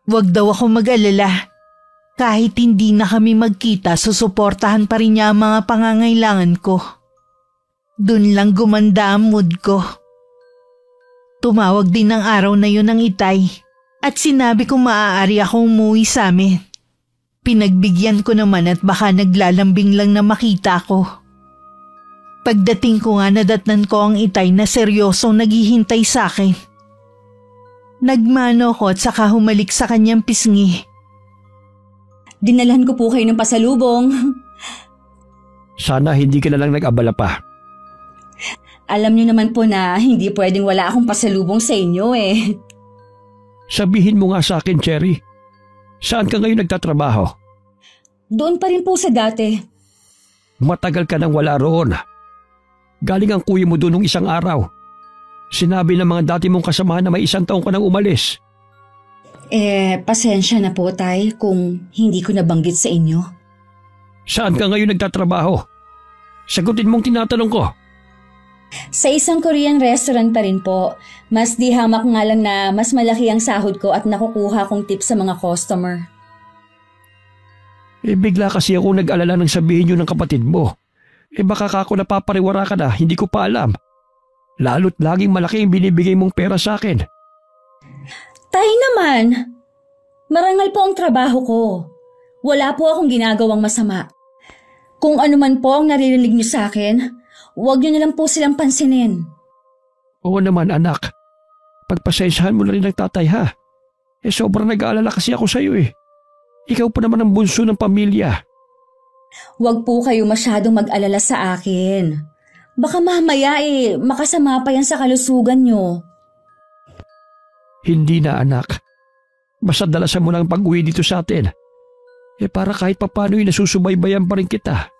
Huwag daw ako mag-alala. Kahit hindi na kami magkita, susuportahan pa rin niya ang mga pangangailangan ko. Dun lang gumanda ang mood ko. Tumawag din ng araw na yun ng Itay at sinabi kong maaari akong umuwi sa amin. Pinagbigyan ko naman at baka naglalambing lang na makita ko. Pagdating ko nga nadatnan ko ang Itay na seryosong naghihintay sa akin. Nagmano ko at saka humalik sa kanyang pisngi. Dinalhan ko po kayo ng pasalubong. Sana hindi ka na lang nag-abala pa. Alam niyo naman po na hindi pwedeng wala akong pasalubong sa inyo eh. Sabihin mo nga sa akin, Cherry. Saan ka ngayon nagtatrabaho? Doon pa rin po sa dati. Matagal ka nang wala roon. Galing ang kuya mo doon nung isang araw. Sinabi ng mga dati mong kasamahan na may 1 taon ka nang umalis. Pasensya na po, Tay, kung hindi ko nabanggit sa inyo. Saan ka ngayon nagtatrabaho? Sagutin mong tinatanong ko. Sa isang Korean restaurant pa rin po. Mas di hamak nga lang na mas malaki ang sahod ko at nakukuha kong tip sa mga customer. Bigla kasi ako nag-alala nang sabihin yun ng kapatid mo. Baka ako napapariwara ka na, hindi ko pa alam. Lalo't laging malaki ang binibigay mong pera sa akin. Tay naman! Marangal po ang trabaho ko. Wala po akong ginagawang masama. Kung ano man po ang naririnig niyo sa akin, huwag niyo na lang po silang pansinin. Oo naman anak. Pagpasensyahan mo na rin ang tatay ha. Sobrang nag-aalala kasi ako sa iyo eh. Ikaw pa naman ang bunso ng pamilya. Huwag po kayo masyadong mag-alala sa akin. Baka mamaya makasama pa yan sa kalusugan niyo. Hindi na anak. Basta dalasan mo lang pag-uwi dito sa atin. Para kahit papano'y nasusubaybayan pa rin kita.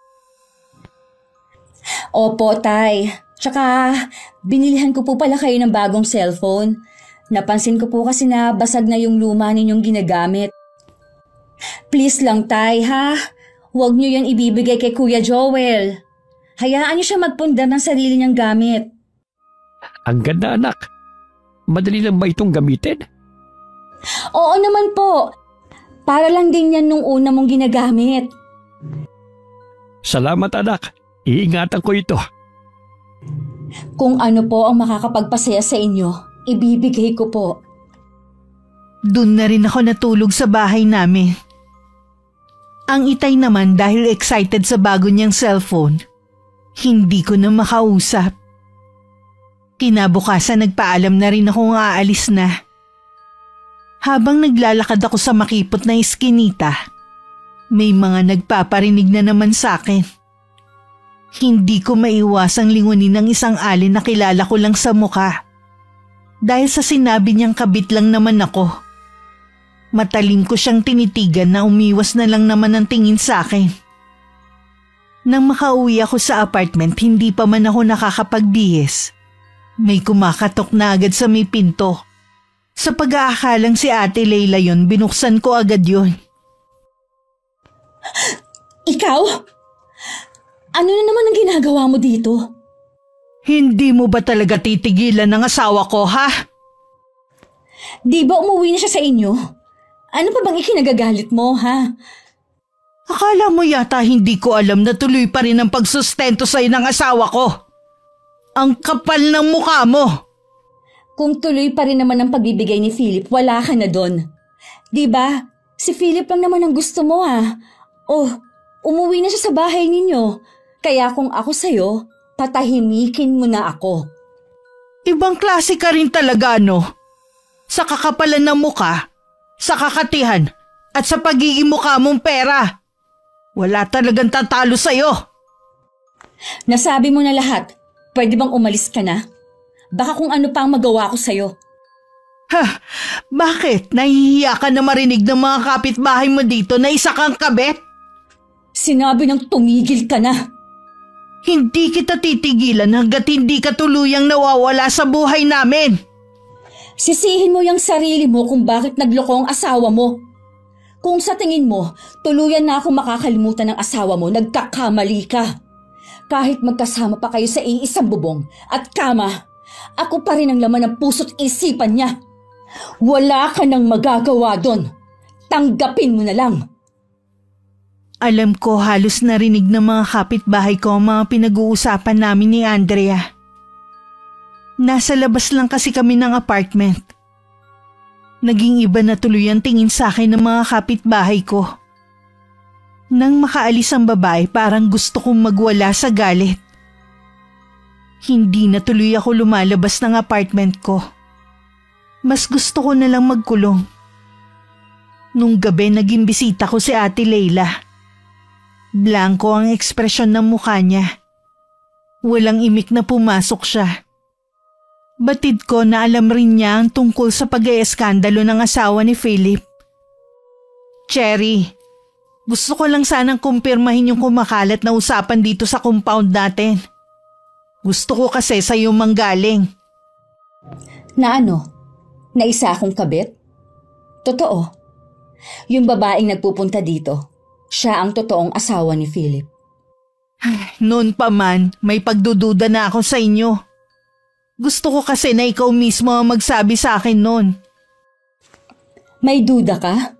Opo, Tay. Tsaka binilihan ko po pala kayo ng bagong cellphone. Napansin ko po kasi na basag na yung luma ninyong ginagamit. Please lang, Tay, ha? Huwag niyo yan ibibigay kay Kuya Joel. Hayaan niyo siya magpundar ng sarili niyang gamit. Ang ganda anak. Madali lang ba itong gamitin? Oo naman po. Para lang din yan nung una mong ginagamit. Salamat anak. Iingatan ko ito. Kung ano po ang makakapagpasaya sa inyo, ibibigay ko po. Doon na rin ako natulog sa bahay namin. Ang Itay naman dahil excited sa bago niyang cellphone, hindi ko na makausap. Kinabukasan nagpaalam na rin akong aalis na. Habang naglalakad ako sa makipot na iskinita, may mga nagpaparinig na naman sa akin. Hindi ko maiwasang lingunin ng isang alin na kilala ko lang sa mukha. Dahil sa sinabi niyang kabit lang naman ako. Matalim ko siyang tinitigan na umiwas na lang naman ang tingin sa akin. Nang makauwi ako sa apartment, hindi pa man ako nakakapagbihis. May kumakatok na agad sa may pinto. Sa pag-aakalang si Ate Leila yon, binuksan ko agad yon. Ikaw? Ano na naman ang ginagawa mo dito? Hindi mo ba talaga titigilan ng asawa ko, ha? Di ba umuwi na siya sa inyo? Ano pa bang ikinagagalit mo, ha? Akala mo yata hindi ko alam na tuloy pa rin ang pagsustento sa'yo ng asawa ko. Ang kapal ng mukha mo. Kung tuloy pa rin naman ang pagbibigay ni Philip, wala ka na doon. Di ba? Si Philip lang naman ang gusto mo, ha? Oh, umuwi na siya sa bahay ninyo. Kaya kung ako sa'yo, patahimikin mo na ako. Ibang klase ka rin talaga, no? Sa kakapalan ng mukha, sa kakatihan, at sa pagiging mukha mong pera. Wala talagang tatalo sa'yo. Nasabi mo na lahat. Pwede bang umalis ka na? Baka kung ano pa ang magawa ko sa'yo. Ha? Bakit? Nahihiya ka na marinig ng mga kapitbahay mo dito na isa kang kabet? Sinabi ng tumigil ka na. Hindi kita titigilan hanggat hindi ka tuluyang nawawala sa buhay namin. Sisihin mo yung sarili mo kung bakit nagloko ang asawa mo. Kung sa tingin mo, tuluyan na akong makakalimutan ng asawa mo, nagkakamali ka. Kahit magkasama pa kayo sa iisang bubong at kama, ako pa rin ang laman ng puso't isipan niya. Wala ka nang magagawa doon. Tanggapin mo na lang. Alam ko halos narinig ng mga kapitbahay ko ang mga pinag-uusapan namin ni Andrea. Nasa labas lang kasi kami ng apartment. Naging iba na tuloy ang tingin sa akin ng mga kapitbahay ko. Nang makaalis ang babae, parang gusto kong magwala sa galit. Hindi na tuloy ako lumalabas ng apartment ko. Mas gusto ko na lang magkulong. Nung gabi naging bisita ko si Ate Leila. Blanko ang ekspresyon ng mukha niya. Walang imik na pumasok siya. Batid ko na alam rin niya ang tungkol sa pag-ieskandalo ng asawa ni Philip. Cherry, Gusto ko lang sanang kumpirmahin yung kumakalat na usapan dito sa compound natin. Gusto ko kasi sa'yo manggaling. Na ano? Na isa akong kabit? Totoo. Yung babaeng nagpupunta dito, siya ang totoong asawa ni Philip. Noon pa man, may pagdududa na ako sa inyo. Gusto ko kasi na ikaw mismo ang magsabi sa akin noon. May duda ka?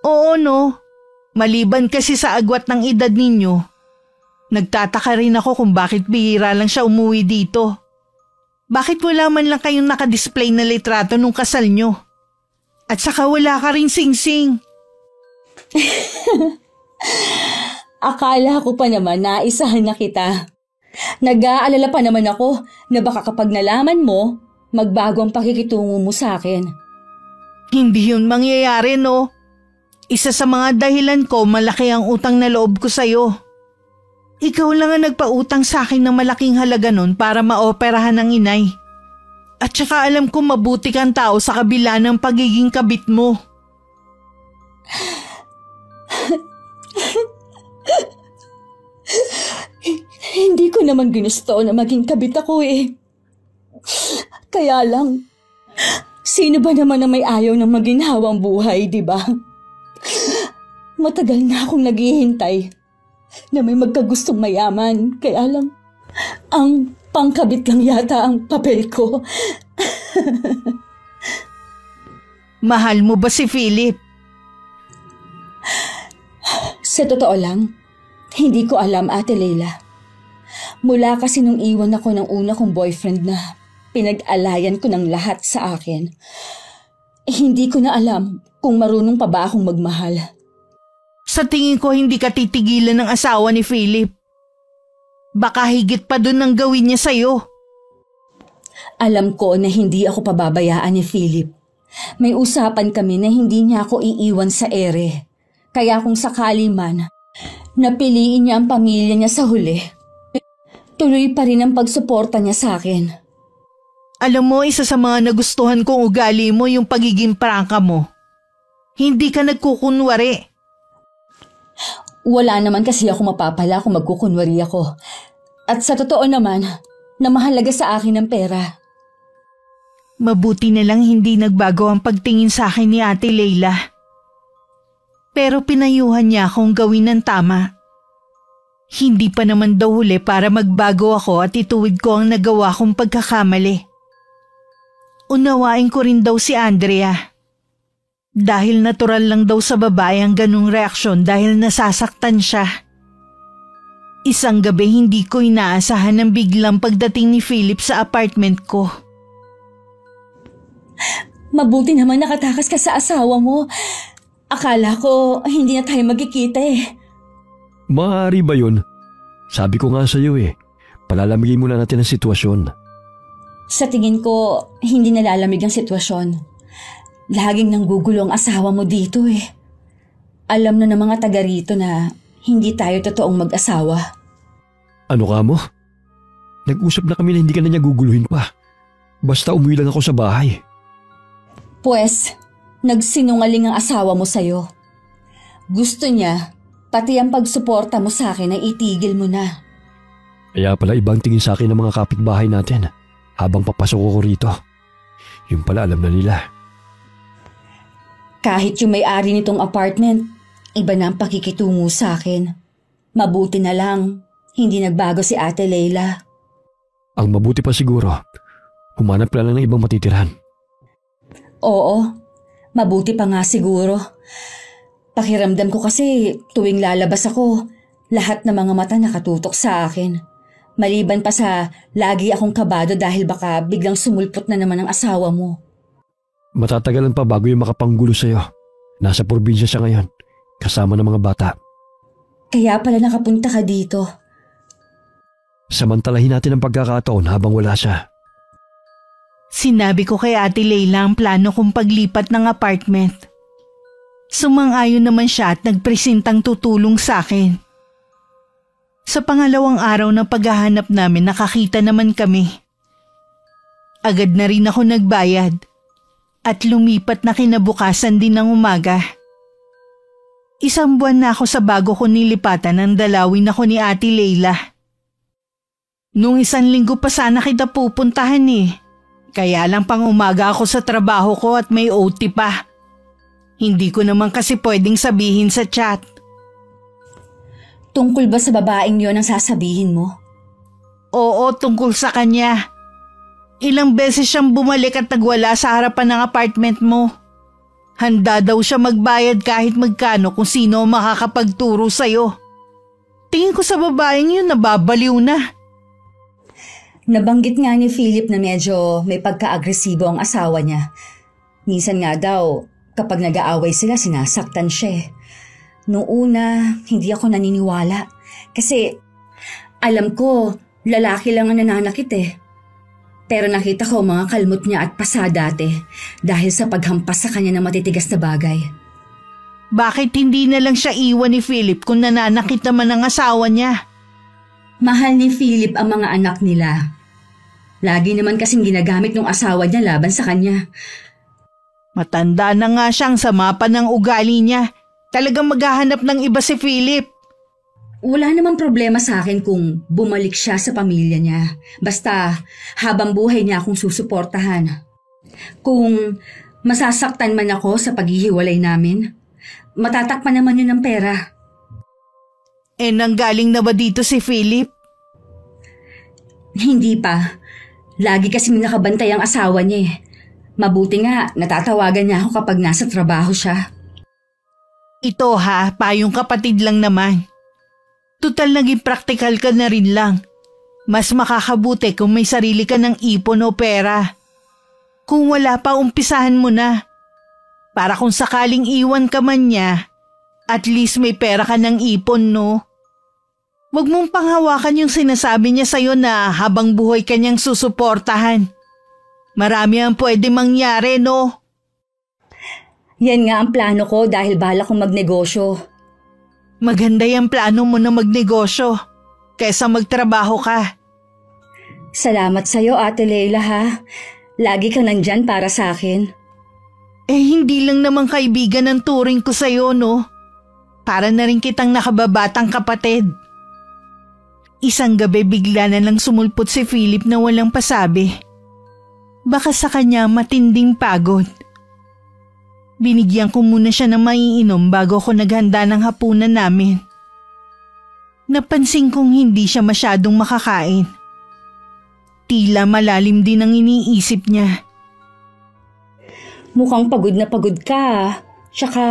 Oo no. Maliban kasi sa agwat ng edad ninyo, nagtataka rin ako kung bakit bihira lang siya umuwi dito. Bakit wala man lang kayong nakadisplay na litrato nung kasal nyo? At saka wala ka rin singsing. Akala ko pa naman na isahan na kita. Nag-aalala pa naman ako na baka kapag nalaman mo, magbago ang pakikitungo mo sa akin. Hindi yun mangyayari no. Isa sa mga dahilan ko, malaki ang utang na loob ko sa'yo. Ikaw lang ang nagpautang sa akin ng malaking halaga nun para maoperahan ng inay. At saka alam ko mabuti kang tao sa kabila ng pagiging kabit mo. Hindi ko naman ginusto na maging kabit ako eh. Kaya lang, sino ba naman ang may ayaw ng maginhawang buhay, di ba? Matagal na akong naghihintay na may magkagustong mayaman. Kaya lang, ang pangkabit lang yata ang papel ko. Mahal mo ba si Philip? Sa totoo lang, hindi ko alam, Ate Leila. Mula kasi nung iwan ako ng una kong boyfriend na pinag-alayan ko ng lahat sa akin, hindi ko na alam kung marunong pa ba akong magmahal. Sa tingin ko hindi ka titigilan ng asawa ni Philip. Baka higit pa dun ang gawin niya sa'yo. Alam ko na hindi ako pababayaan ni Philip. May usapan kami na hindi niya ako iiwan sa ere. Kaya kung sakali man, napiliin niya ang pamilya niya sa huli, tuloy pa rin ang pagsuporta niya sa akin. Alam mo, isa sa mga nagustuhan kong ugali mo yung pagiging prangka mo. Hindi ka nagkukunwari. Wala naman kasi ako mapapala kung magkukunwari ako. At sa totoo naman, na mahalaga sa akin ang pera. Mabuti na lang hindi nagbago ang pagtingin sa akin ni Ate Leila. Pero pinayuhan niya akong gawin ng tama. Hindi pa naman daw huli para magbago ako at ituwid ko ang nagawa kong pagkakamali. Unawain ko rin daw si Andrea. Dahil natural lang daw sa babae ang ganung reaksyon dahil nasasaktan siya. Isang gabi hindi ko inaasahan ang biglang pagdating ni Philip sa apartment ko. Mabuti naman nakatakas ka sa asawa mo. Akala ko hindi na tayo magkikita eh. Maaari ba yun? Sabi ko nga sa iyo palalamigin muna natin ang sitwasyon. Sa tingin ko, hindi nalalamig ang sitwasyon. Laging nanggugulo ang asawa mo dito eh. Alam na ng mga taga rito na hindi tayo totoong mag-asawa. Ano ka mo? Nag-usap na kami na hindi ka na niya guguluhin pa. Basta umuwi lang ako sa bahay. Pues, nagsinungaling ang asawa mo sa'yo. Gusto niya, pati ang pagsuporta mo sa akin ay itigil mo na. Kaya pala ibang tingin sa akin ng mga kapitbahay natin habang papasok ko rito. Yung pala alam na nila. Kahit yung may-ari nitong apartment, iba na ang pakikitungo sa akin. Mabuti na lang, hindi nagbago si Ate Leila. Ang mabuti pa siguro, humanap ka lang ng ibang matitirahan. Oo, mabuti pa nga siguro. Pakiramdam ko kasi tuwing lalabas ako, lahat ng mga mata nakatutok sa akin. Maliban pa sa lagi akong kabado dahil baka biglang sumulpot na naman ang asawa mo. Matatagalan pa bago yung makapanggulo sa'yo. Nasa probinsya siya ngayon, kasama ng mga bata. Kaya pala nakapunta ka dito. Samantalahin natin ang pagkakataon habang wala siya. Sinabi ko kay Ate Leila ang plano kong paglipat ng apartment. Sumang-ayon naman siya at nagpresentang tutulong sa akin. Sa pangalawang araw ng paghahanap namin nakakita naman kami. Agad na rin ako nagbayad. At lumipat na kinabukasan din ng umaga. 1 buwan na ako sa bago ko nilipatan ng dalawin ako ni Ate Leila. Nung 1 linggo pa sana kita pupuntahan eh. Kaya lang pang umaga ako sa trabaho ko at may OT pa. Hindi ko naman kasi pwedeng sabihin sa chat. Tungkol ba sa babaeng yon ang sasabihin mo? Oo, tungkol sa kanya. Ilang beses siyang bumalik at nagwala sa harapan ng apartment mo. Handa daw siya magbayad kahit magkano kung sino ang makakapagturo sa'yo. Tingin ko sa babaeng yun nababaliw na. Nabanggit nga ni Philip na medyo may pagka-agresibo ang asawa niya. Minsan nga daw, kapag nag-aaway sila, sinasaktan siya eh. Noong una, hindi ako naniniwala. Kasi alam ko, lalaki lang ang nananakit eh. Pero nakita ko mga kalmot niya at pasa dati dahil sa paghampas sa kanya ng matitigas na bagay. Bakit hindi na lang siya iwan ni Philip kung nananakit naman ang asawa niya? Mahal ni Philip ang mga anak nila. Lagi naman kasing ginagamit ng asawa niya laban sa kanya. Matanda na nga siyang sama pa ng ugali niya. Talagang maghahanap ng iba si Philip. Wala namang problema sa akin kung bumalik siya sa pamilya niya. Basta habang buhay niya akong susuportahan. Kung masasaktan man ako sa paghihiwalay namin, matatakpan naman yun ng pera. Nanggaling na ba dito si Philip? Hindi pa. Lagi kasing nakabantay ang asawa niya eh. Mabuti nga, natatawagan niya ako kapag nasa trabaho siya. Ito ha, payong kapatid lang naman. Tutal naging praktikal ka na rin lang. Mas makakabuti kung may sarili ka ng ipon o pera. Kung wala pa, umpisahan mo na. Para kung sakaling iwan ka man niya, at least may pera ka ng ipon, no? Huwag mong panghawakan yung sinasabi niya sa'yo na habang buhay ka niyang susuportahan. Marami ang pwede mangyari, no? Yan nga ang plano ko dahil bala kong magnegosyo. Maganda yung plano mo na magnegosyo kaysa magtrabaho ka. Salamat sa'yo, Ate Leila ha. Lagi ka nandyan para sa akin. Hindi lang naman kaibigan ang turing ko sa'yo, no? Para na rin kitang nakababatang kapatid. Isang gabi bigla na lang sumulpot si Philip na walang pasabi. Baka sa kanya matinding pagod. Binigyan ko muna siya ng maiinom bago ko naghanda ng hapunan namin. Napansin kong hindi siya masyadong makakain. Tila malalim din ang iniisip niya. Mukhang pagod na pagod ka. Tsaka,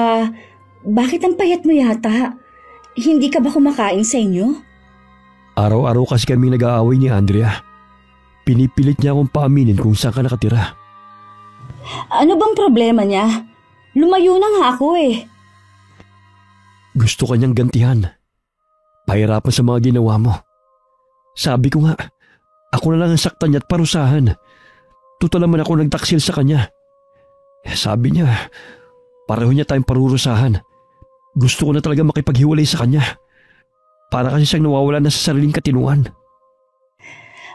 bakit ang payat mo yata? Hindi ka ba kumakain sa inyo? Araw-araw kasi kami nag-aaway ni Andrea. Pinipilit niya akong paaminin kung saan ka nakatira. Ano bang problema niya? Lumayo na nga ako eh. Gusto kanyang gantihan. Pahirapan sa mga ginawa mo. Sabi ko nga, ako na lang ang saktan niya at parusahan. Tutal naman ako nagtaksil sa kanya. Sabi niya, pareho niya tayong parurusahan. Gusto ko na talaga makipaghiwalay sa kanya. Para kasi siyang nawawala na sa sariling katinuan.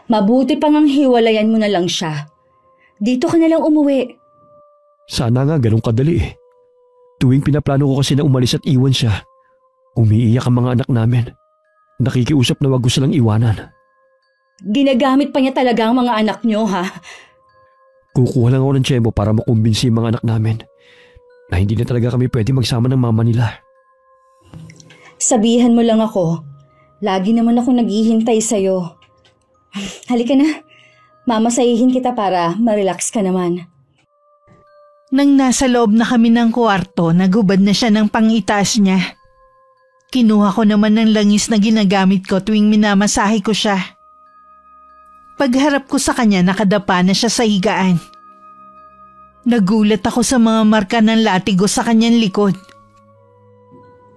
Mabuti pang ang hiwalayan mo na lang siya. Dito ka na lang umuwi. Sana nga ganun kadali eh. Tuwing pinaplano ko kasi na umalis at iwan siya, umiiyak ang mga anak namin. Nakikiusap na wag ko silang iwanan. Ginagamit pa niya talaga ang mga anak niyo ha? Kukuha lang ako ng tiyempo para makumbinsi yung mga anak namin na hindi na talaga kami pwede magsama ng mama nila. Sabihan mo lang ako. Lagi naman ako naghihintay sa'yo. Halika na. Mamasahihin kita para ma-relax ka naman. Nang nasa loob na kami ng kwarto, nagubad na siya ng pangitaas niya. Kinuha ko naman ng langis na ginagamit ko tuwing minamasahe ko siya. Pagharap ko sa kanya, nakadapa na siya sa higaan. Nagulat ako sa mga marka ng latigo sa kanyang likod.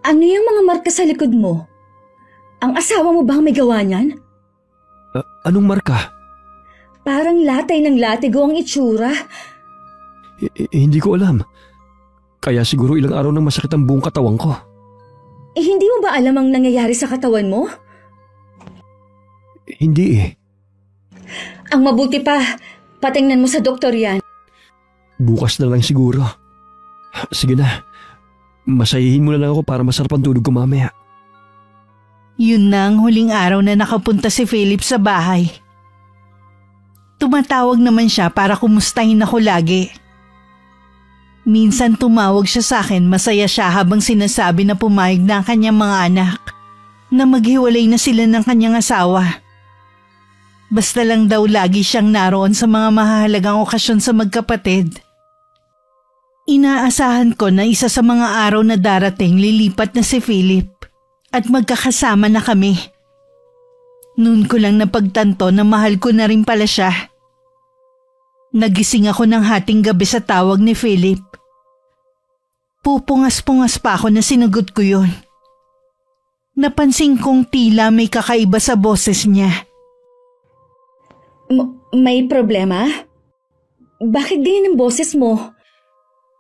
Ano yung mga marka sa likod mo? Ang asawa mo ba ang may gawa niyan? Anong marka? Parang latay ng latigo ang itsura. Hindi ko alam. Kaya siguro ilang araw nang masakit ang buong katawan ko. Hindi mo ba alam ang nangyayari sa katawan mo? Hindi eh. Ang mabuti pa, patingnan mo sa doktor yan. Bukas na lang siguro. Sige na. Masahihin mo na lang ako para masarap ang tulog ko mamaya. Yun na ang huling araw na nakapunta si Philip sa bahay. Tumatawag naman siya para kumustahin ako lagi. Minsan tumawag siya sa akin, masaya siya habang sinasabi na pumayag na ang kanyang mga anak na maghiwalay na sila ng kanyang asawa. Basta lang daw lagi siyang naroon sa mga mahahalagang okasyon sa magkapatid. Inaasahan ko na isa sa mga araw na darating lilipat na si Philip at magkakasama na kami. Noon ko lang napagtanto na mahal ko na rin pala siya. Nagising ako ng hating gabi sa tawag ni Philip. Pupungas-pungas pa ako na sinagot ko yun. Napansin kong tila may kakaiba sa boses niya. May problema? Bakit ganyan ang boses mo?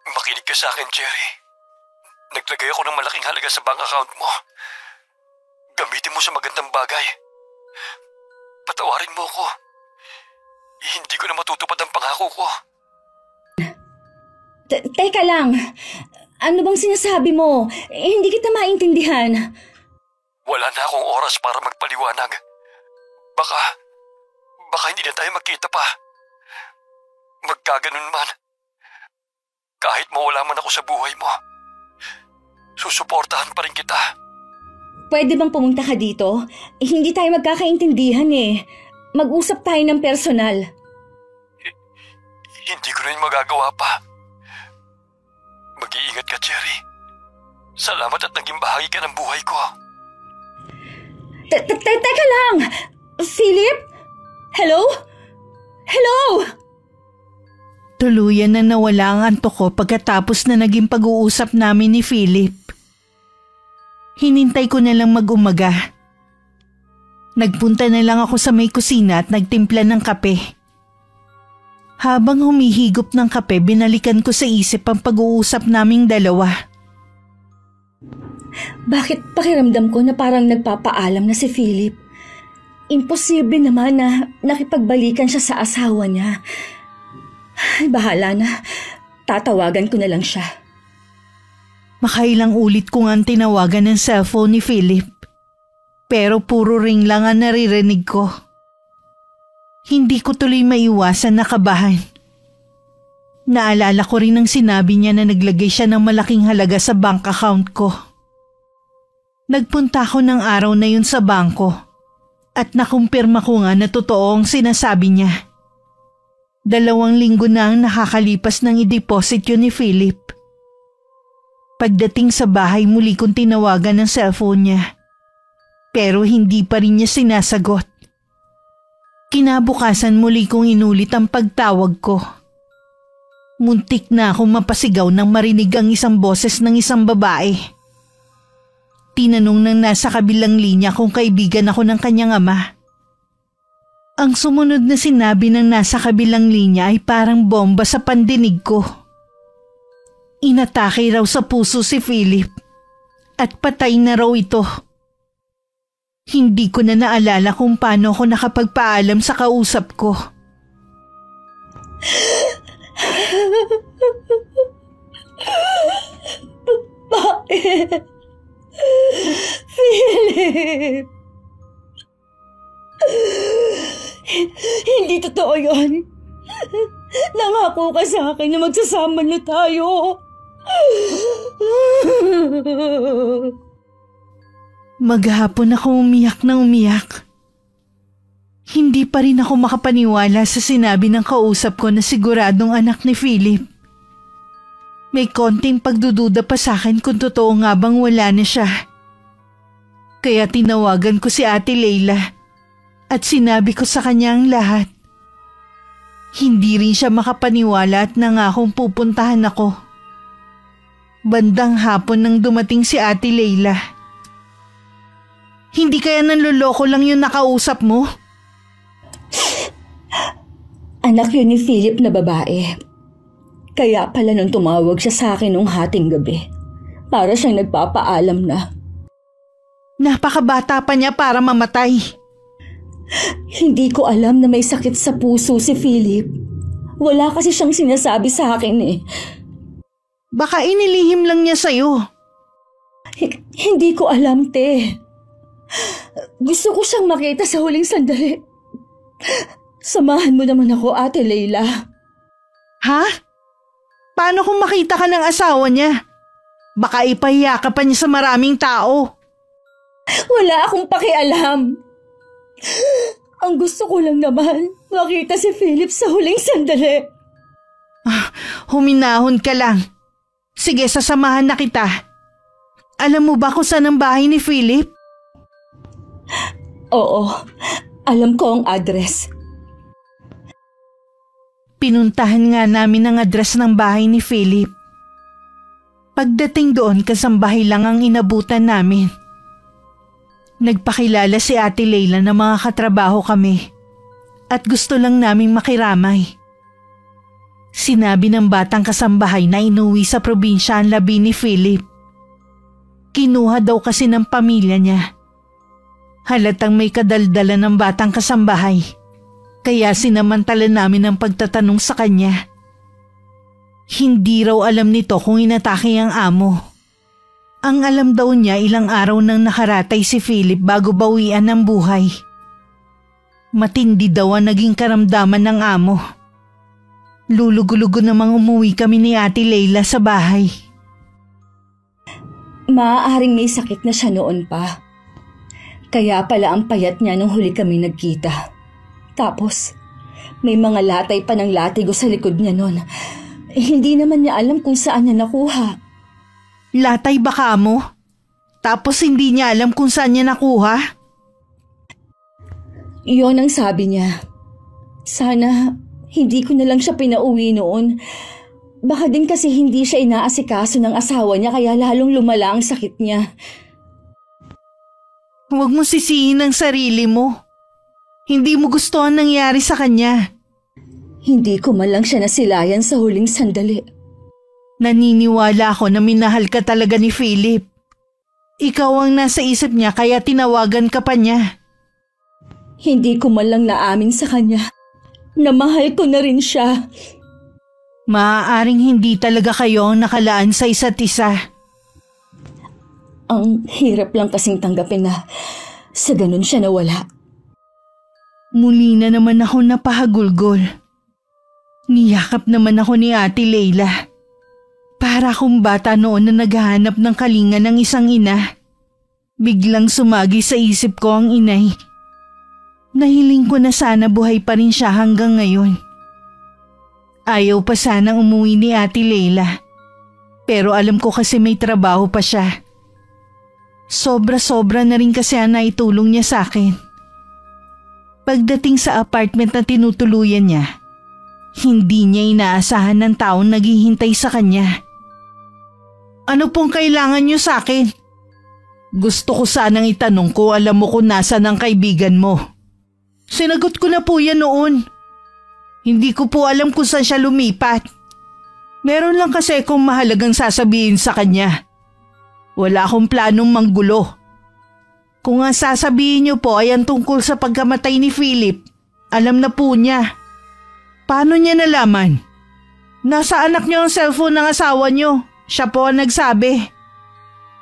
Makinig ka sa akin, Cherry. Naglagay ako ng malaking halaga sa bank account mo. Gamitin mo sa magandang bagay. Patawarin mo ko. Hindi ko na matutupad ang pangako ko. Teka lang. Ano bang sinasabi mo? Hindi kita maintindihan. Wala na akong oras para magpaliwanag. Baka hindi na tayo magkita pa. Magkaganon man. Kahit mawala man ako sa buhay mo, susuportahan pa rin kita. Pwede bang pumunta ka dito? Hindi tayo magkakaintindihan eh. Mag-usap tayo ng personal. Hindi ko na yung magagawa pa. Mag-iingat ka, Cherry. Salamat at naging bahagi ka ng buhay ko. Teka lang! Philip? Hello? Hello? Tuluyan na nawala ang antok ko pagkatapos na naging pag-uusap namin ni Philip. Hinintay ko na lang mag-umaga. Nagpunta na lang ako sa may kusina at nagtimpla ng kape. Habang humihigop ng kape, binalikan ko sa isip ang pag-uusap naming dalawa. Bakit pakiramdam ko na parang nagpapaalam na si Philip? Imposible naman na nakipagbalikan siya sa asawa niya. Ay, bahala na. Tatawagan ko na lang siya. Makailang ulit ko nga tinawagan ng cellphone ni Philip. Pero puro ring lang ang naririnig ko. Hindi ko tuloy maiwasan na kabahan. Naalala ko rin ang sinabi niya na naglagay siya ng malaking halaga sa bank account ko. Nagpunta ako ng araw na yun sa bangko. At nakumpirma ko nga na totoo ang sinasabi niya. 2 linggo na ang nakakalipas ng i-deposit yun ni Philip. Pagdating sa bahay, muli kong tinawagan ng cellphone niya. Pero hindi pa rin niya sinasagot. Kinabukasan muli kong inulit ang pagtawag ko. Muntik na akong mapasigaw nang marinig ang isang boses ng isang babae. Tinanong ng nasa kabilang linya kung kaibigan ako ng kanyang ama. Ang sumunod na sinabi ng nasa kabilang linya ay parang bomba sa pandinig ko. Inatake raw sa puso si Philip at patay na raw ito. Hindi ko na naalala kung paano ako nakapagpaalam sa kausap ko. Bakit? Philip! Hindi totoo yun. Nangako ka sa akin na magsasama na tayo. Maghapon ako umiyak na umiyak. Hindi pa rin ako makapaniwala sa sinabi ng kausap ko na siguradong anak ni Philip. May konting pagdududa pa sa akin kung totoo nga bang wala na siya. Kaya tinawagan ko si Ate Leila at sinabi ko sa kanya ang lahat. Hindi rin siya makapaniwala at nangakong pupuntahan ako. Bandang hapon nang dumating si Ate Leila. Hindi kaya nanloloko lang yung nakausap mo? Anak yun ni Philip na babae. Kaya pala nung tumawag siya sa akin nung hating gabi, para siyang nagpapaalam na. Napakabata pa niya para mamatay. Hindi ko alam na may sakit sa puso si Philip. Wala kasi siyang sinasabi sa akin eh. Baka inilihim lang niya sa'yo. Hindi ko alam, te. Gusto ko siyang makita sa huling sandali. Samahan mo naman ako, Ate Leila. Ha? Paano kung makita ka ng asawa niya? Baka ipahiya ka pa niya sa maraming tao. Wala akong pakialam. Ang gusto ko lang naman, makita si Philip sa huling sandali. Huminahon ka lang. Sige, sasamahan na kita. Alam mo ba kung saan ang bahay ni Philip? Oo, alam ko ang address. Pinuntahan nga namin ang address ng bahay ni Philip. Pagdating doon, kasambahay lang ang inabutan namin. Nagpakilala si Ate Leila na mga katrabaho kami at gusto lang naming makiramay. Sinabi ng batang kasambahay na inuwi sa probinsya ang labi ni Philip. Kinuha daw kasi ng pamilya niya. Halatang may kadaldala ng batang kasambahay, kaya sinamantala namin ang pagtatanong sa kanya. Hindi raw alam nito kung inatake ang amo. Ang alam daw niya ilang araw nang nakaratay si Philip bago bawian ng buhay. Matindi daw ang naging karamdaman ng amo. Lulugo-lugo namang umuwi kami ni Ate Leila sa bahay. Maaaring may sakit na siya noon pa. Kaya pala ang payat niya nung huli kami nagkita. Tapos, may mga latay pa ng latigo sa likod niya noon. Hindi naman niya alam kung saan niya nakuha. Latay baka mo? Tapos hindi niya alam kung saan niya nakuha? Iyon ang sabi niya. Sana hindi ko na lang siya pinauwi noon. Baka din kasi hindi siya inaasikaso ng asawa niya kaya lalong lumala ang sakit niya. Huwag mo sisihin ang sarili mo. Hindi mo gusto ang nangyari sa kanya. Hindi ko man lang siya nasilayan sa huling sandali. Naniniwala ako na minahal ka talaga ni Philip. Ikaw ang nasa isip niya kaya tinawagan ka pa niya. Hindi ko man lang naamin sa kanya na mahal ko na rin siya. Maaaring hindi talaga kayo ang nakalaan sa isa't isa. Ang hirap lang kasing tanggapin na sa ganun siya nawala. Muli na naman ako napahagulgol. Niyakap naman ako ni Ate Leila. Para akong bata noon na naghahanap ng kalinga ng isang ina. Biglang sumagi sa isip ko ang inay. Nahiling ko na sana buhay pa rin siya hanggang ngayon. Ayaw pa sanang umuwi ni Ate Leila. Pero alam ko kasi may trabaho pa siya. Sobra-sobra na rin kasi ang naitulong niya sa akin. Pagdating sa apartment na tinutuluyan niya, hindi niya inaasahan ng taong naghihintay sa kanya. Ano pong kailangan niyo sa akin? Gusto ko sanang itanong ko alam mo kung nasaan ang kaibigan mo. Sinagot ko na po yan noon. Hindi ko po alam kung saan siya lumipat. Meron lang kasi akong mahalagang sasabihin sa kanya. Wala akong planong manggulo. Kung ang sasabihin niyo po ay ang tungkol sa pagkamatay ni Philip, alam na po niya. Paano niya nalaman? Nasa anak niyo ang cellphone ng asawa niyo. Siya po ang nagsabi.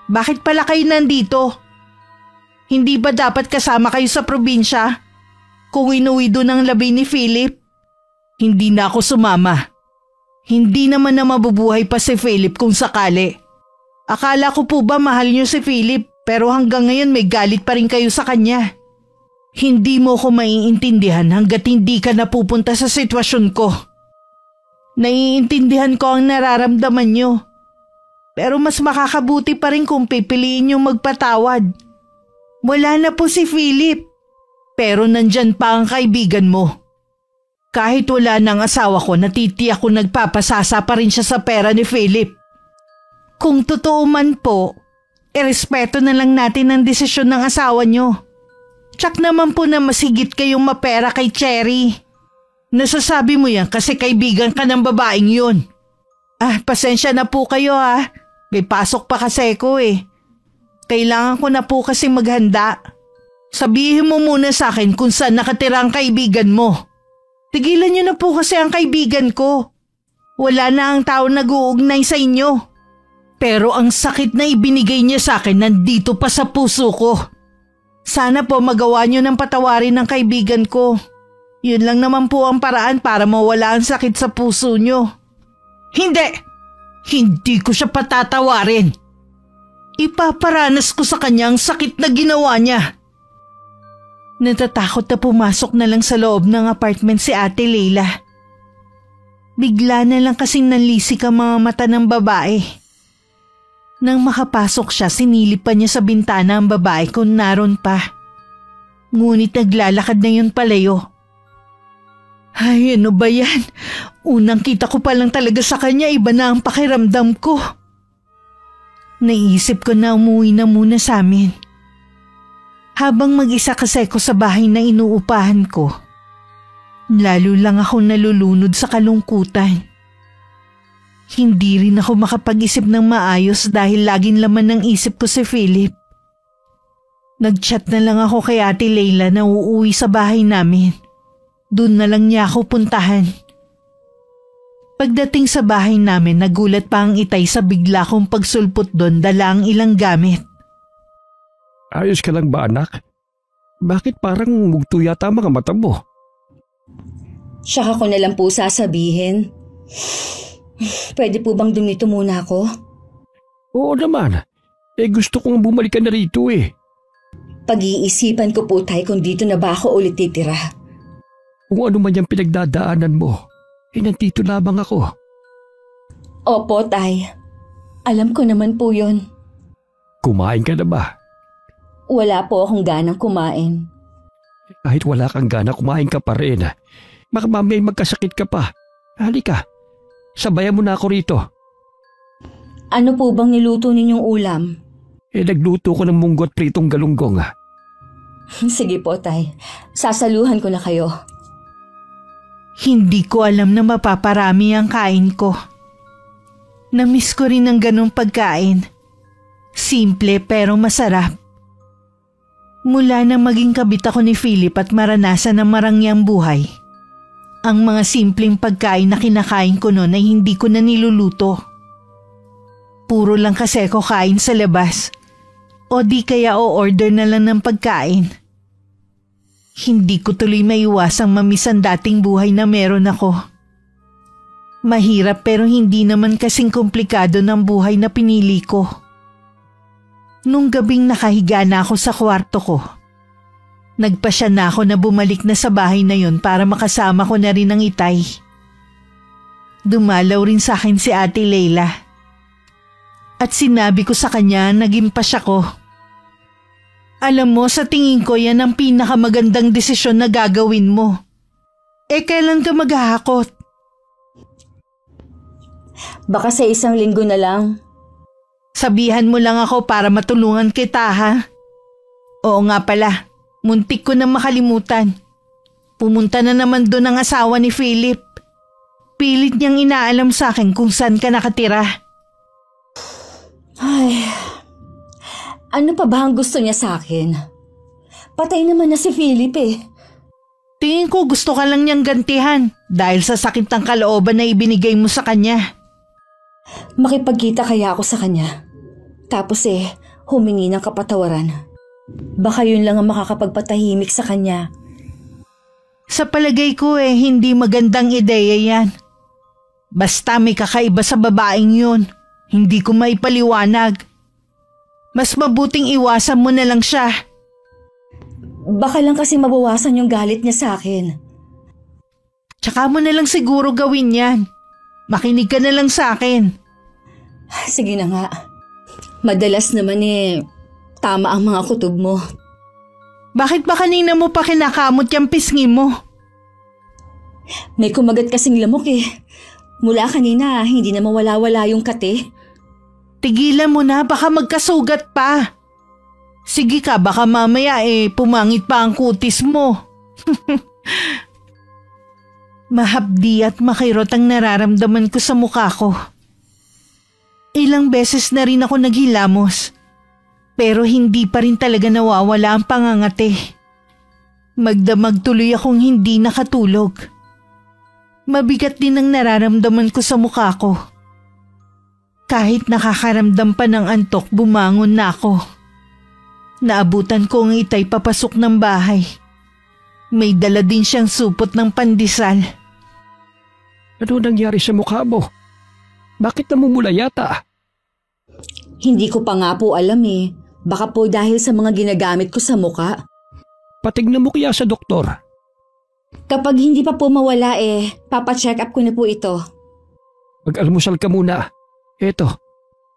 Bakit pala kayo nandito? Hindi ba dapat kasama kayo sa probinsya? Kung inuwi doon ang labi ni Philip? Hindi na ako sumama. Hindi naman na mabubuhay pa si Philip kung sakali. Akala ko po ba mahal niyo si Philip pero hanggang ngayon may galit pa rin kayo sa kanya. Hindi mo ko maiintindihan hanggat hindi ka napupunta sa sitwasyon ko. Naiintindihan ko ang nararamdaman niyo. Pero mas makakabuti pa rin kung pipiliin niyo magpatawad. Wala na po si Philip. Pero nandyan pa ang kaibigan mo. Kahit wala ng asawa ko, natitiyak ko nagpapasasa pa rin siya sa pera ni Philip. Kung totoo man po, irespeto na lang natin ang desisyon ng asawa niyo. Tsak naman po na masigit kayong mapera kay Cherry. Nasasabi mo yan kasi kaibigan ka ng babaeng yun. Pasensya na po kayo ha. May pasok pa kasi ko eh. Kailangan ko na po kasi maghanda. Sabihin mo muna sa akin kung saan nakatira ang kaibigan mo. Tigilan niyo na po kasi ang kaibigan ko. Wala na ang tao nag-uugnay sa inyo. Pero ang sakit na ibinigay niya sa akin nandito pa sa puso ko. Sana po magawa niyo ng patawarin ng kaibigan ko. Yun lang naman po ang paraan para mawala ang sakit sa puso niyo. Hindi! Hindi ko siya patatawarin. Ipaparanas ko sa kanya ang sakit na ginawa niya. Natatakot na pumasok na lang sa loob ng apartment si Ate Leila. Bigla na lang kasing nanlisik ang mga mata ng babae. Nang makapasok siya, sinilip pa niya sa bintana ang babae kung naroon pa. Ngunit naglalakad na yun palayo. Ay, ano ba yan? Unang kita ko pa lang talaga sa kanya, iba na ang pakiramdam ko. Naisip ko na umuwi na muna sa amin. Habang mag-isa kasi ko sa bahay na inuupahan ko, lalo lang ako nalulunod sa kalungkutan. Hindi rin ako makapag-isip ng maayos dahil laging laman ng isip ko si Philip. Nag-chat na lang ako kay Ate Leila na uuwi sa bahay namin. Doon na lang niya ako puntahan. Pagdating sa bahay namin, nagulat pa ang Itay sa bigla kong pagsulpot doon dala ang ilang gamit. Ayos ka lang ba, anak? Bakit parang mugto yata ang mga mata mo? Saka ko na lang po sasabihin. Pwede po bang dumito muna ako? Oo naman. Gusto kong bumalik ka na rito eh. Pag-iisipan ko po tay kung dito na ba ako ulit titira. Kung ano man yung pinagdadaanan mo, nandito lamang ako. Opo, tay. Alam ko naman po yun. Kumain ka na ba? Wala po akong ganang kumain. Kahit wala kang gana, kumain ka pa rin. Baka mamaya magkasakit ka pa. Halika, sabayan mo na ako rito. Ano po bang niluto ninyong ulam? Nagluto ko ng munggo at pritong galunggong. Sige po, tay. Sasaluhan ko na kayo. Hindi ko alam na mapaparami ang kain ko. Namiss ko rin ang ganong pagkain. Simple pero masarap. Mula nang maging kabit ako ni Philip at maranasan ang marangyang buhay, ang mga simpleng pagkain na kinakain ko noon ay hindi ko na niluluto. Puro lang kasi ako kain sa labas. O di kaya o-order na lang ng pagkain. Hindi ko tuloy maiwasang mamiss ang dating buhay na meron ako. Mahirap pero hindi naman kasing komplikado ng buhay na pinili ko. Nung gabing nakahiga na ako sa kwarto ko, nagpasya na ako na bumalik na sa bahay na yon para makasama ko na rin ang Itay. Dumalaw rin sa akin si Ate Leila. At sinabi ko sa kanya naging pasya ko. Alam mo, sa tingin ko yan ang pinakamagandang desisyon na gagawin mo. Kailan ka maghahakot? Baka sa 1 linggo na lang. Sabihan mo lang ako para matulungan kita, ha? Oo nga pala, muntik ko na makalimutan. Pumunta na naman doon ang asawa ni Philip. Pilit niyang inaalam sa akin kung saan ka nakatira. Ay, ano pa ba ang gusto niya sa akin? Patay naman na si Philip eh. Tingin ko gusto ka lang niyang gantihan dahil sa sakit ng kalooban na ibinigay mo sa kanya. Makipagkita kaya ako sa kanya. Tapos humingi ng kapatawaran. Baka yun lang ang makakapagpatahimik sa kanya. Sa palagay ko hindi magandang ideya yan. Basta may kakaiba sa babaeng yun. Hindi ko maipaliwanag. Mas mabuting iwasan mo na lang siya. Baka lang kasi mabawasan yung galit niya sa akin. Tsaka mo na lang siguro gawin yan. Makinig ka na lang sa akin. Sige na nga. Madalas naman tama ang mga kutob mo. Bakit ba kanina mo pa kinakamot yung pisngi mo? May kumagat kasing lamok eh. Mula kanina hindi na mawala-wala yung kate. Tigilan mo na, baka magkasugat pa. Sige ka, baka mamaya pumangit pa ang kutis mo. Mahapdi at makirot ang nararamdaman ko sa mukha ko. Ilang beses na rin ako naghilamos, pero hindi pa rin talaga nawawala ang pangangate. Magdamag tuloy akong hindi nakatulog. Mabigat din ang nararamdaman ko sa mukha ko. Kahit nakakaramdam pa ng antok, bumangon na ako. Naabutan ko ang Itay papasok ng bahay. May dala din siyang supot ng pandesal. Ano nangyari sa mukha mo? Bakit namumula yata? Hindi ko pa nga po alam eh. Baka po dahil sa mga ginagamit ko sa muka. Patignan mo kaya sa doktor. Kapag hindi pa po mawala papacheck up ko na po ito. Mag-almusal ka muna. Eto,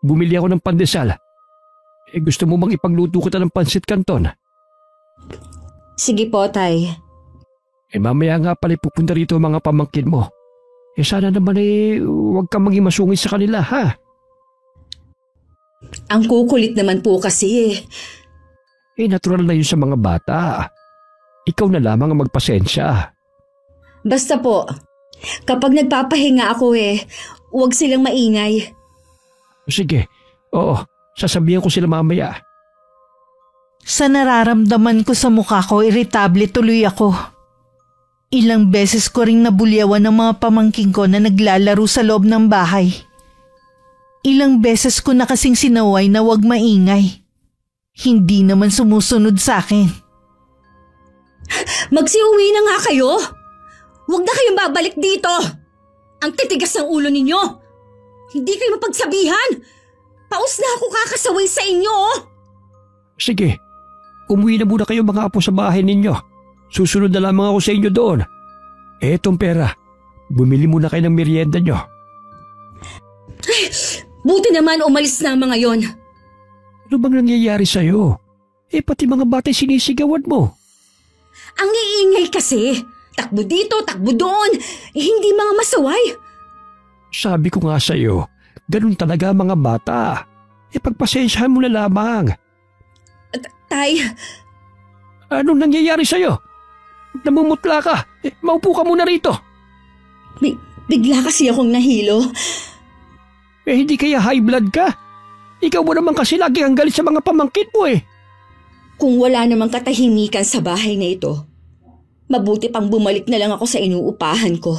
bumili ako ng pandesal. Gusto mo bang ipagluto kita ng pansit canton? Sige po, Tay. Mamaya nga pala pupunta rito mga pamangkin mo. Sana naman huwag kang maging masungit sa kanila, ha? Ang kukulit naman po kasi natural na yun sa mga bata. Ikaw na lamang ang magpasensya. Basta po, kapag nagpapahinga ako huwag silang maingay. Sige, oo, sasabihan ko sila mamaya. Sa nararamdaman ko sa mukha ko, iritable tuloy ako. Ilang beses ko ring nabulyawan ng mga pamangkin ko na naglalaro sa loob ng bahay. Ilang beses ko na kasing sinaway na wag maingay. Hindi naman sumusunod sa akin. Magsiuwi na nga kayo! Huwag na kayong babalik dito! Ang titigas ng ulo ninyo! Hindi kayo mapagsabihan! Paus na ako kakasaway sa inyo! Sige, umuwi na muna kayo mga apo sa bahay ninyo. Susunod na lamang ako sa inyo doon. Etong pera, bumili muna kayo ng merienda nyo. Buti naman umalis na mga yon. Ano bang nangyayari sa'yo? Pati mga batay sinisigawan mo. Ang iingay kasi. Takbo dito, takbo doon. Hindi mga masaway. Sabi ko nga sa'yo, ganun talaga mga bata. Pagpasensyahan mo na lamang. Tay. Anong nangyayari sa'yo? Namumutla ka. Maupo ka muna rito. Bigla kasi akong nahilo. Hindi kaya high blood ka? Ikaw mo naman kasi lagi ang galit sa mga pamangkin mo Kung wala namang katahimikan sa bahay na ito, mabuti pang bumalik na lang ako sa inuupahan ko.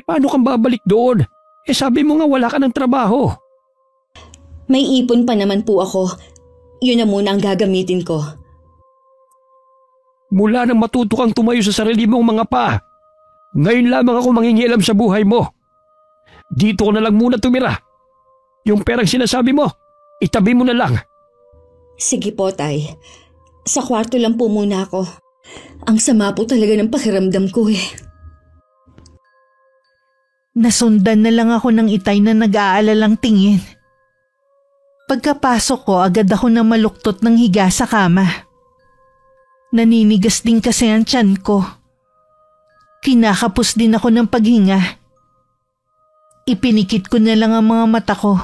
Paano kang babalik doon? Sabi mo nga wala ka ng trabaho. May ipon pa naman po ako. Yun na muna ang gagamitin ko. Mula nang matuto kang tumayo sa sarili mong mga paa, ngayon lamang ako mangingialam sa buhay mo. Dito ko na lang muna tumira. Yung perang sinasabi mo, itabi mo na lang. Sige po, Tay. Sa kwarto lang po muna ako. Ang sama po talaga ng pakiramdam ko Nasundan na lang ako ng Itay na nag-aalalang tingin. Pagkapasok ko, agad ako na maluktot ng higa sa kama. Naninigas din kasi ang tiyan ko. Kinakapos din ako ng paghinga. Ipinikit ko na lang ang mga mata ko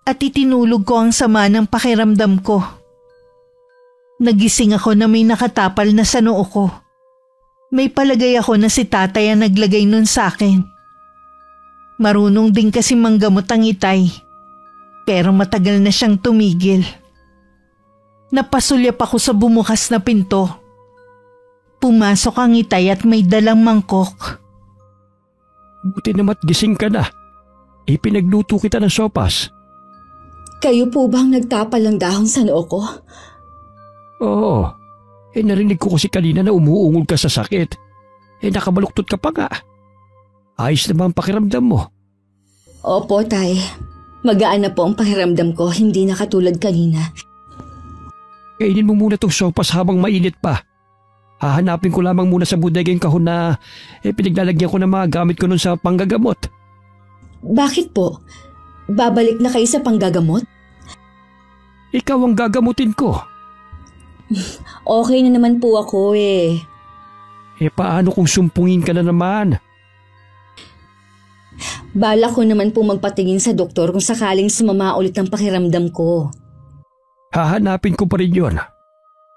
at itinulog ko ang sama ng pakiramdam ko. Nagising ako na may nakatapal na sa noo ko. May palagay ako na si tatay ang naglagay nun sa akin. Marunong din kasi manggamot ang Itay, pero matagal na siyang tumigil. Napasulyap ako sa bumukas na pinto. Pumasok ang Itay at may dalang mangkok. Buti naman gising ka na. Pinagluto kita ng sopas. Kayo po bang nagtapal ng dahon sa noo ko? Oo. Narinig ko kasi kanina na umuungol ka sa sakit. Nakabaluktot ka pa nga. Ayos naman ang pakiramdam mo. Opo, Tay. Magaan na po ang pakiramdam ko, hindi na katulad kanina. Kainin mo muna tong sopas habang mainit pa. Hahanapin ko lamang muna sa bodega yung kahon na pinaglalagyan ko ng mga gamit ko nun sa panggagamot. Bakit po? Babalik na kayo sa panggagamot? Ikaw ang gagamutin ko. Okay na naman po ako paano kung sumpungin ka na naman? Bala ko naman po magpatingin sa doktor kung sakaling sumama ulit ang pakiramdam ko. Hahanapin ko pa rin yun.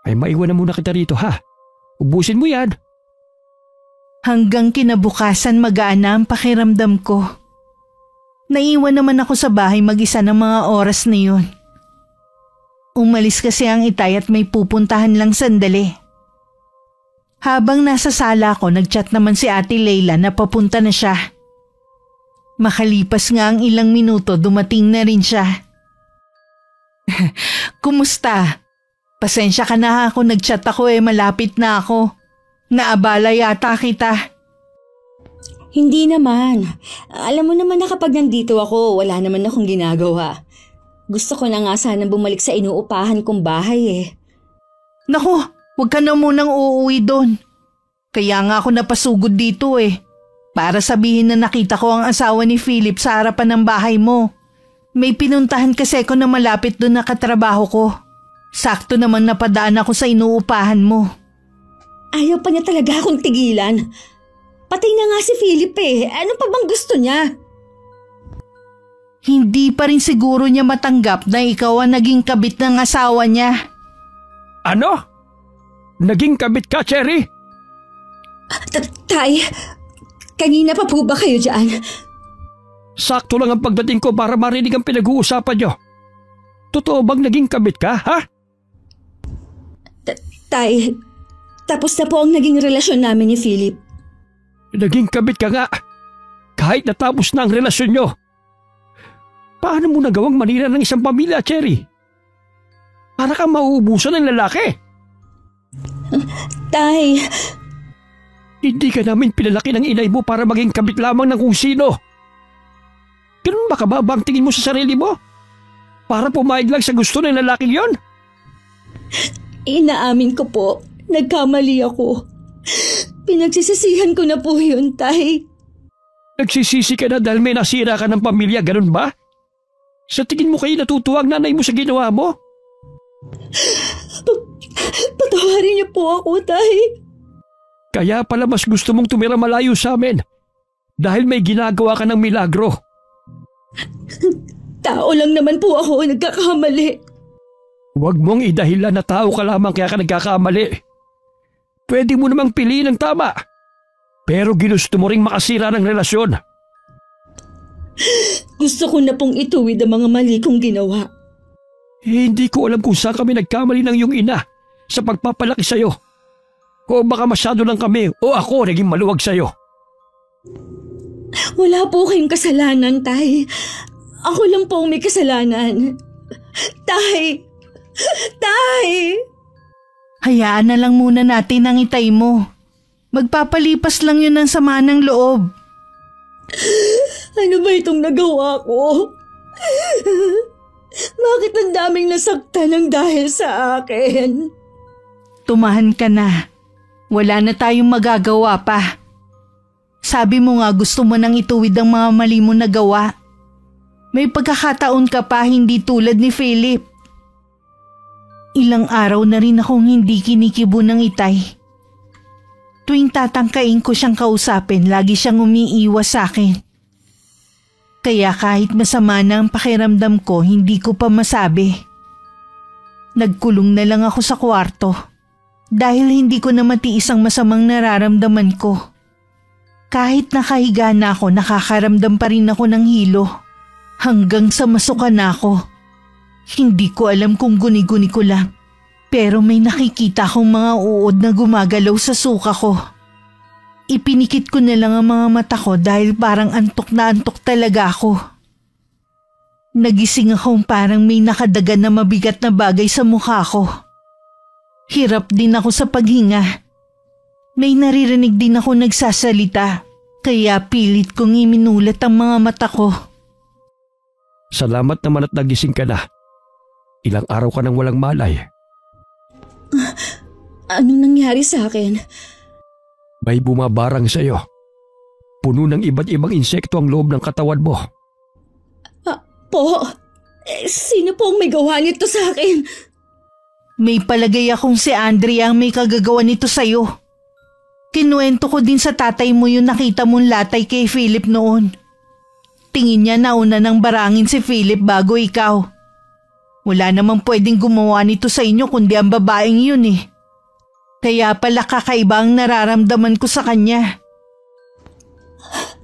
Maiwan na muna kita rito ha. Ubusin mo yan. Hanggang kinabukasan magaan na ang pakiramdam ko. Naiwan naman ako sa bahay mag-isa ng mga oras na yun. Umalis kasi ang Itay at may pupuntahan lang sandali. Habang nasa sala ko, nagchat naman si Ate Leila na papunta na siya. Makalipas nga ang ilang minuto, dumating na rin siya. Kumusta? Pasensya ka na ako, nagchat ako malapit na ako. Naabala yata kita. Hindi naman. Alam mo naman na kapag nandito ako, wala naman akong ginagawa. Gusto ko na nga sana bumalik sa inuupahan kong bahay Naku, huwag ka na munang uuwi doon. Kaya nga ako napasugod dito para sabihin na nakita ko ang asawa ni Philip sa harapan ng bahay mo. May pinuntahan kasi ko na malapit doon na katrabaho ko. Sakto naman napadaan ako sa inuupahan mo. Ayaw pa niya talaga akong tigilan. Patay na nga si Philip Ano pa bang gusto niya? Hindi pa rin siguro niya matanggap na ikaw ang naging kabit ng asawa niya. Ano? Naging kabit ka, Cherry? Tay, kanina pa po ba kayo dyan? Sakto lang ang pagdating ko para marinig ang pinag-uusapan niyo. Totoo bang naging kabit ka, ha? Tay, tapos na po ang naging relasyon namin ni Philip. Naging kabit ka nga. Kahit natapos na ang relasyon niyo. Paano mo nagawang manira ng isang pamilya, Cherry? Para kang mauubusan ng lalaki. Tay, hindi ka namin pinalaki ng inay mo para maging kabit lamang ng kung sino. Ganun ba kababa ang tingin mo sa sarili mo? Para pumayag lang sa gusto ng lalaking yon? Inaamin ko po, nagkamali ako. Pinagsisisihan ko na po yun, Tay. Nagsisisi ka na dahil may nasira ka ng pamilya, ganun ba? Sa tingin mo kayo natutuwa ang nanay mo sa ginawa mo? Patawarin niyo po ako, Tay. Kaya pala mas gusto mong tumira malayo sa amin dahil may ginagawa ka ng milagro. Tao lang naman po ako, nagkakamali. Huwag mong idahilan na tao ka lamang kaya ka nagkakamali. Pwede mo namang piliin ang tama. Pero ginusto mo ring makasira ng relasyon. Gusto ko na pong ituwid ang mga mali kong ginawa. Hindi ko alam kung saan kami nagkamali ng iyong ina sa pagpapalaki sa'yo. O baka masyado lang kami o ako naging maluwag sa'yo. Wala po kayong kasalanan, Tay. Ako lang po may kasalanan. Tay! Tay! Hayaan na lang muna natin ang itay mo. Magpapalipas lang yun ng sama ng loob. Ano ba itong nagawa ko? Bakit ang daming nasaktan ng dahil sa akin? Tumahan ka na. Wala na tayong magagawa pa. Sabi mo nga gusto mo nang ituwid ang mga mali mo na gawa. May pagkakataon ka pa hindi tulad ni Philip. Ilang araw na rin akong hindi kinikibo ng itay. Tuwing tatangkain ko siyang kausapin, lagi siyang umiiwas sa akin. Kaya kahit masama na ang pakiramdam ko, hindi ko pa masabi. Nagkulong na lang ako sa kwarto dahil hindi ko na matiis ang masamang nararamdaman ko. Kahit nakahiga na ako, nakakaramdam pa rin ako ng hilo. Hanggang sa masuka na ako. Hindi ko alam kung guni-guni ko lang. Pero may nakikita akong mga uod na gumagalaw sa suka ko. Ipinikit ko na lang ang mga mata ko dahil parang antok na antok talaga ako. Nagising akong parang may nakadagan na mabigat na bagay sa mukha ko. Hirap din ako sa paghinga. May naririnig din ako nagsasalita, kaya pilit kong iminulat ang mga mata ko. Salamat naman at nagising ka na. Ilang araw ka nang walang malay. Anong nangyari sa akin? May bumabarang sa'yo. Puno ng iba't ibang insekto ang loob ng katawan mo. Sino po ang may gawa nito sa akin? May palagay akong si Andrea ang may kagagawa nito sa'yo. Kinuwento ko din sa tatay mo yung nakita mong latay kay Philip noon. Tingin niya nauna ng barangin si Philip bago ikaw. Wala namang pwedeng gumawa nito sa inyo kundi ang babaeng yun Kaya pala kakaiba ang nararamdaman ko sa kanya.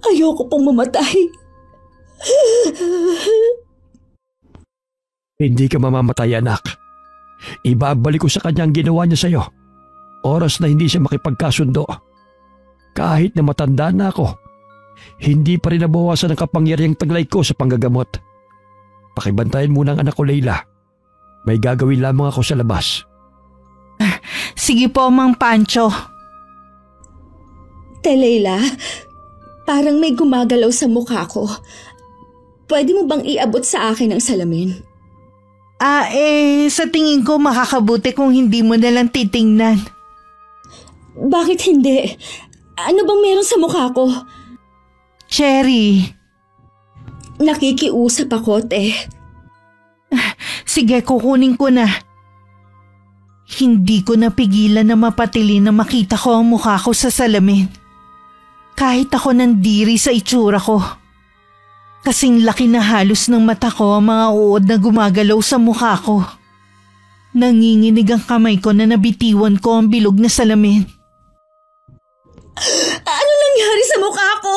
Ayoko pong mamatay. Hindi ka mamamatay, anak. Ibabalik ko sa kanya ang ginawa niya sa'yo. Oras na hindi siya makipagkasundo. Kahit na matanda na ako, hindi pa rin nabawasan ang kapangyarihang taglay ko sa panggagamot. Pakibantayan muna ang anak ko, Leila. May gagawin lamang ako sa labas. Sige po, Mang Pancho. Leila, parang may gumagalaw sa mukha ko. Pwede mo bang iabot sa akin ang salamin? Sa tingin ko makakabuti kung hindi mo nalang titingnan. Bakit hindi? Ano bang meron sa mukha ko? Cherry. Nakikiusap ako, te. Sige, kukunin ko na. Hindi ko napigilan na mapatili na makita ko ang mukha ko sa salamin. Kahit ako nandiri sa itsura ko. Kasing laki na halos ng mata ko ang mga uod na gumagalaw sa mukha ko. Nanginginig ang kamay ko na nabitiwan ko ang bilog na salamin. Ano nangyari sa mukha ko?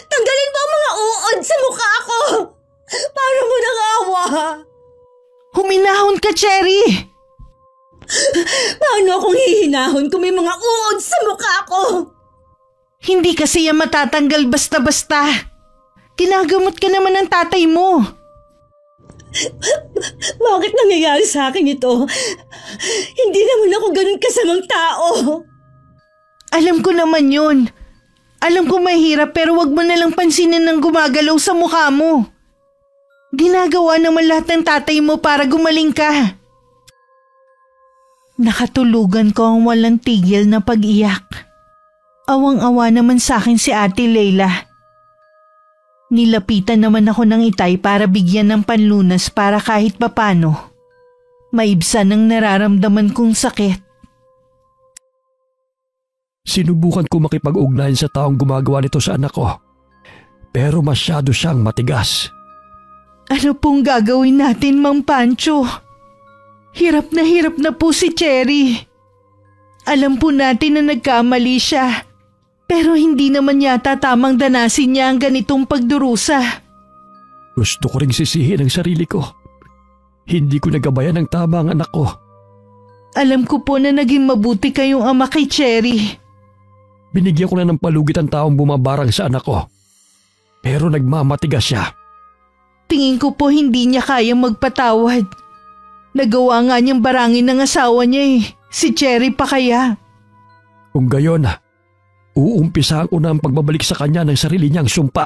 Tanggalin mo ang mga uod sa mukha ko! Para mo nang awa! Huminahon ka, Cherry! Paano akong hihinahon kung may mga uod sa mukha ko? Hindi kasi yan matatanggal basta-basta. Ginagamot ka naman ng tatay mo. Bakit nangyayari sa akin ito? Hindi naman ako ganun kasamang tao. Alam ko naman yun. Alam ko mahirap pero wag mo nalang pansinin ng gumagalaw sa mukha mo. Ginagawa naman lahat ng tatay mo para gumaling ka. Nakatulugan ko ang walang tigil na pag-iyak. Awang-awa naman sa akin si Ate Leila. Nilapitan naman ako ng Itay para bigyan ng panlunas para kahit papano maibsan ang nararamdaman kong sakit. Sinubukan ko makipag-ugnayan sa taong gumagawa nito sa anak ko. Pero masyado siyang matigas. Ano pong gagawin natin, Mang Pancho? Hirap na po si Cherry. Alam po natin na nagkamali siya. Pero hindi naman yata tamang danasin niya ang ganitong pagdurusa. Gusto ko ring sisihin ang sarili ko. Hindi ko nagabayan ng tama ang anak ko. Alam ko po na naging mabuti kayong ama kay Cherry. Binigyan ko na ng palugit ang taong bumabarang sa anak ko. Pero nagmamatigas siya. Tingin ko po hindi niya kayang magpatawad. Nagawa nga niyang barangin ng asawa niya si Cherry pa kaya. Kung gayon, uumpisahan ko na ang pagbabalik sa kanya ng sarili niyang sumpa.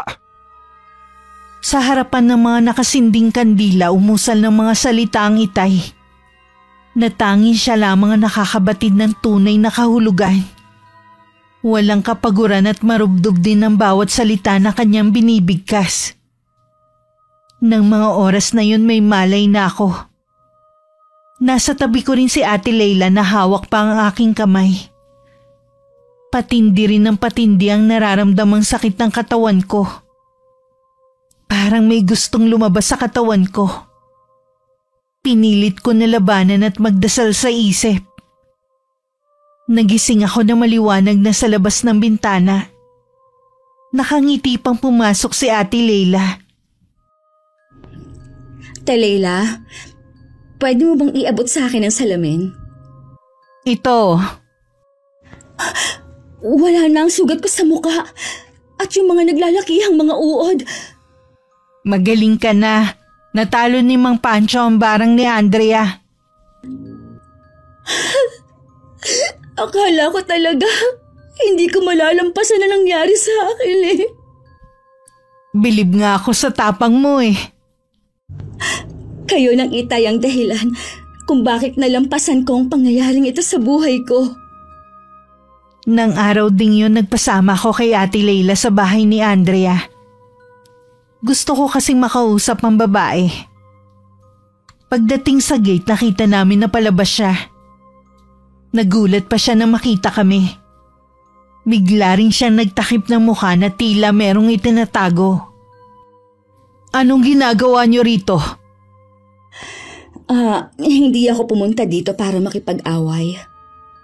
Sa harapan ng mga nakasinding kandila umusal ng mga salita ang Itay. Natanging siya lamang ang nakakabatid ng tunay na kahulugan. Walang kapaguran at marubdob din ng bawat salita na kanyang binibigkas. Nang mga oras na yun may malay na ako. Nasa tabi ko rin si Ate Leila na hawak pa ang aking kamay. Patindi rin ng patindi ang nararamdamang sakit ng katawan ko. Parang may gustong lumabas sa katawan ko. Pinilit ko na labanan at magdasal sa isip. Nagising ako na maliwanag na sa labas ng bintana. Nakangiti pang pumasok si Ate Leila. Leila, pwede mo bang iabot sa akin ang salamin? Ito. Wala na ang sugat ko sa mukha at yung mga naglalakihang mga uod. Magaling ka na. Natalo ni Mang Pancho ang barang ni Andrea. Akala ko talaga hindi ko malalampasan na nangyari sa akin eh. Bilib nga ako sa tapang mo eh. Kayo nang Itay ang dahilan kung bakit nalampasan ko ang pangyayaring ito sa buhay ko. Nang araw ding yun nagpasama ko kay Ate Leila sa bahay ni Andrea. Gusto ko kasing makausap ang babae. Pagdating sa gate nakita namin na palabas siya. Nagulat pa siya na makita kami. Bigla rin siyang nagtakip ng mukha na tila merong itinatago. Anong ginagawa niyo rito? Hindi ako pumunta dito para makipag-away.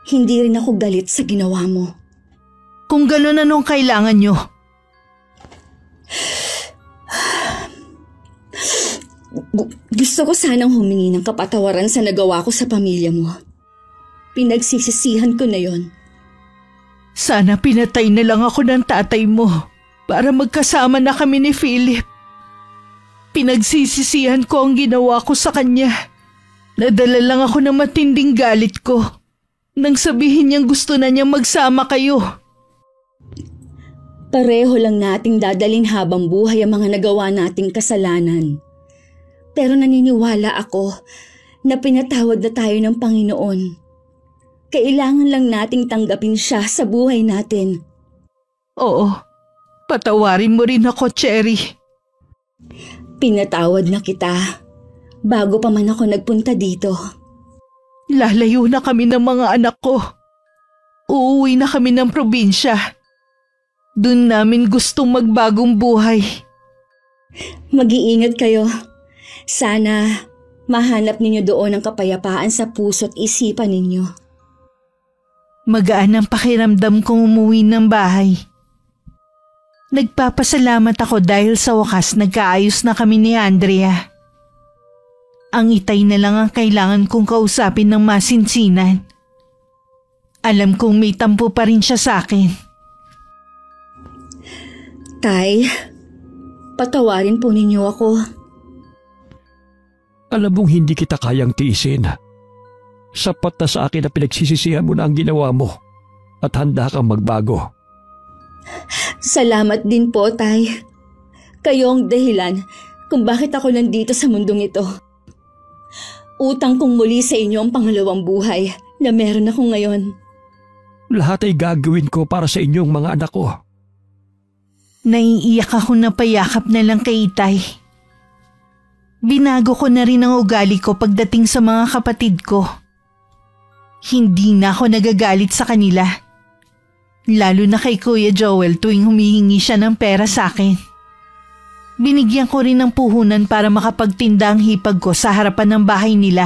Hindi rin ako galit sa ginawa mo. Kung gano'n anong kailangan niyo? Gusto ko sanang humingi ng kapatawaran sa nagawa ko sa pamilya mo. Pinagsisisihan ko na yon. Sana pinatay na lang ako ng tatay mo. para magkasama na kami ni Philip. Pinagsisisihan ko ang ginawa ko sa kanya. Nadala lang ako ng matinding galit ko nang sabihin niyang gusto na niyang magsama kayo. Pareho lang nating dadalin habang buhay ang mga nagawa nating kasalanan. Pero naniniwala ako na pinatawad na tayo ng Panginoon. Kailangan lang nating tanggapin siya sa buhay natin. Oo, patawarin mo rin ako, Cherry. Pinatawad na kita bago pa man ako nagpunta dito. Lalayo na kami ng mga anak ko. Uuwi na kami ng probinsya. Doon namin gustong magbagong buhay. Mag-iingat kayo. Sana mahanap ninyo doon ang kapayapaan sa puso't isipan ninyo. Magaan ang pakiramdam kong umuwi ng bahay. Nagpapasalamat ako dahil sa wakas nagkaayos na kami ni Andrea. Ang Itay na lang ang kailangan kong kausapin ng masinsinan. Alam kong may tampo pa rin siya sa akin. Tay, patawarin po ninyo ako. Alam mong hindi kita kayang tiisin. Sapat na sa akin na pinagsisisihan mo na ang ginawa mo at handa kang magbago. Salamat din po, Tay. Kayo ang dahilan kung bakit ako nandito sa mundong ito. Utang kong muli sa inyo ang pangalawang buhay na meron ako ngayon. Lahat ay gagawin ko para sa inyong mga anak ko. Naiiyak ako na payakap na lang kay Itay. Binago ko na rin ang ugali ko pagdating sa mga kapatid ko. Hindi na ako nagagalit sa kanila. Lalo na kay Kuya Joel tuwing humihingi siya ng pera sa akin. Binigyan ko rin ng puhunan para makapagtinda ang hipag ko sa harapan ng bahay nila.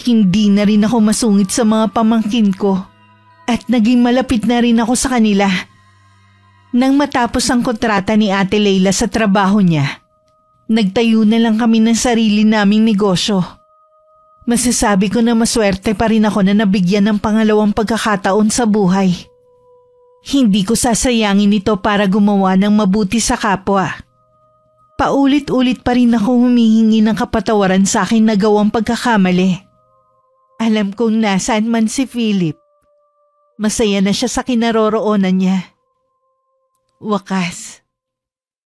Hindi na rin ako masungit sa mga pamangkin ko at naging malapit na rin ako sa kanila. Nang matapos ang kontrata ni Ate Leila sa trabaho niya, nagtayo na lang kami ng sarili naming negosyo. Masasabi ko na maswerte pa rin ako na nabigyan ng pangalawang pagkakataon sa buhay. Hindi ko sasayangin ito para gumawa ng mabuti sa kapwa. Paulit-ulit pa rin ako humihingi ng kapatawaran sa akin na gawang pagkakamali. Alam kong nasaan man si Philip. Masaya na siya sa kinaroroonan niya. Wakas,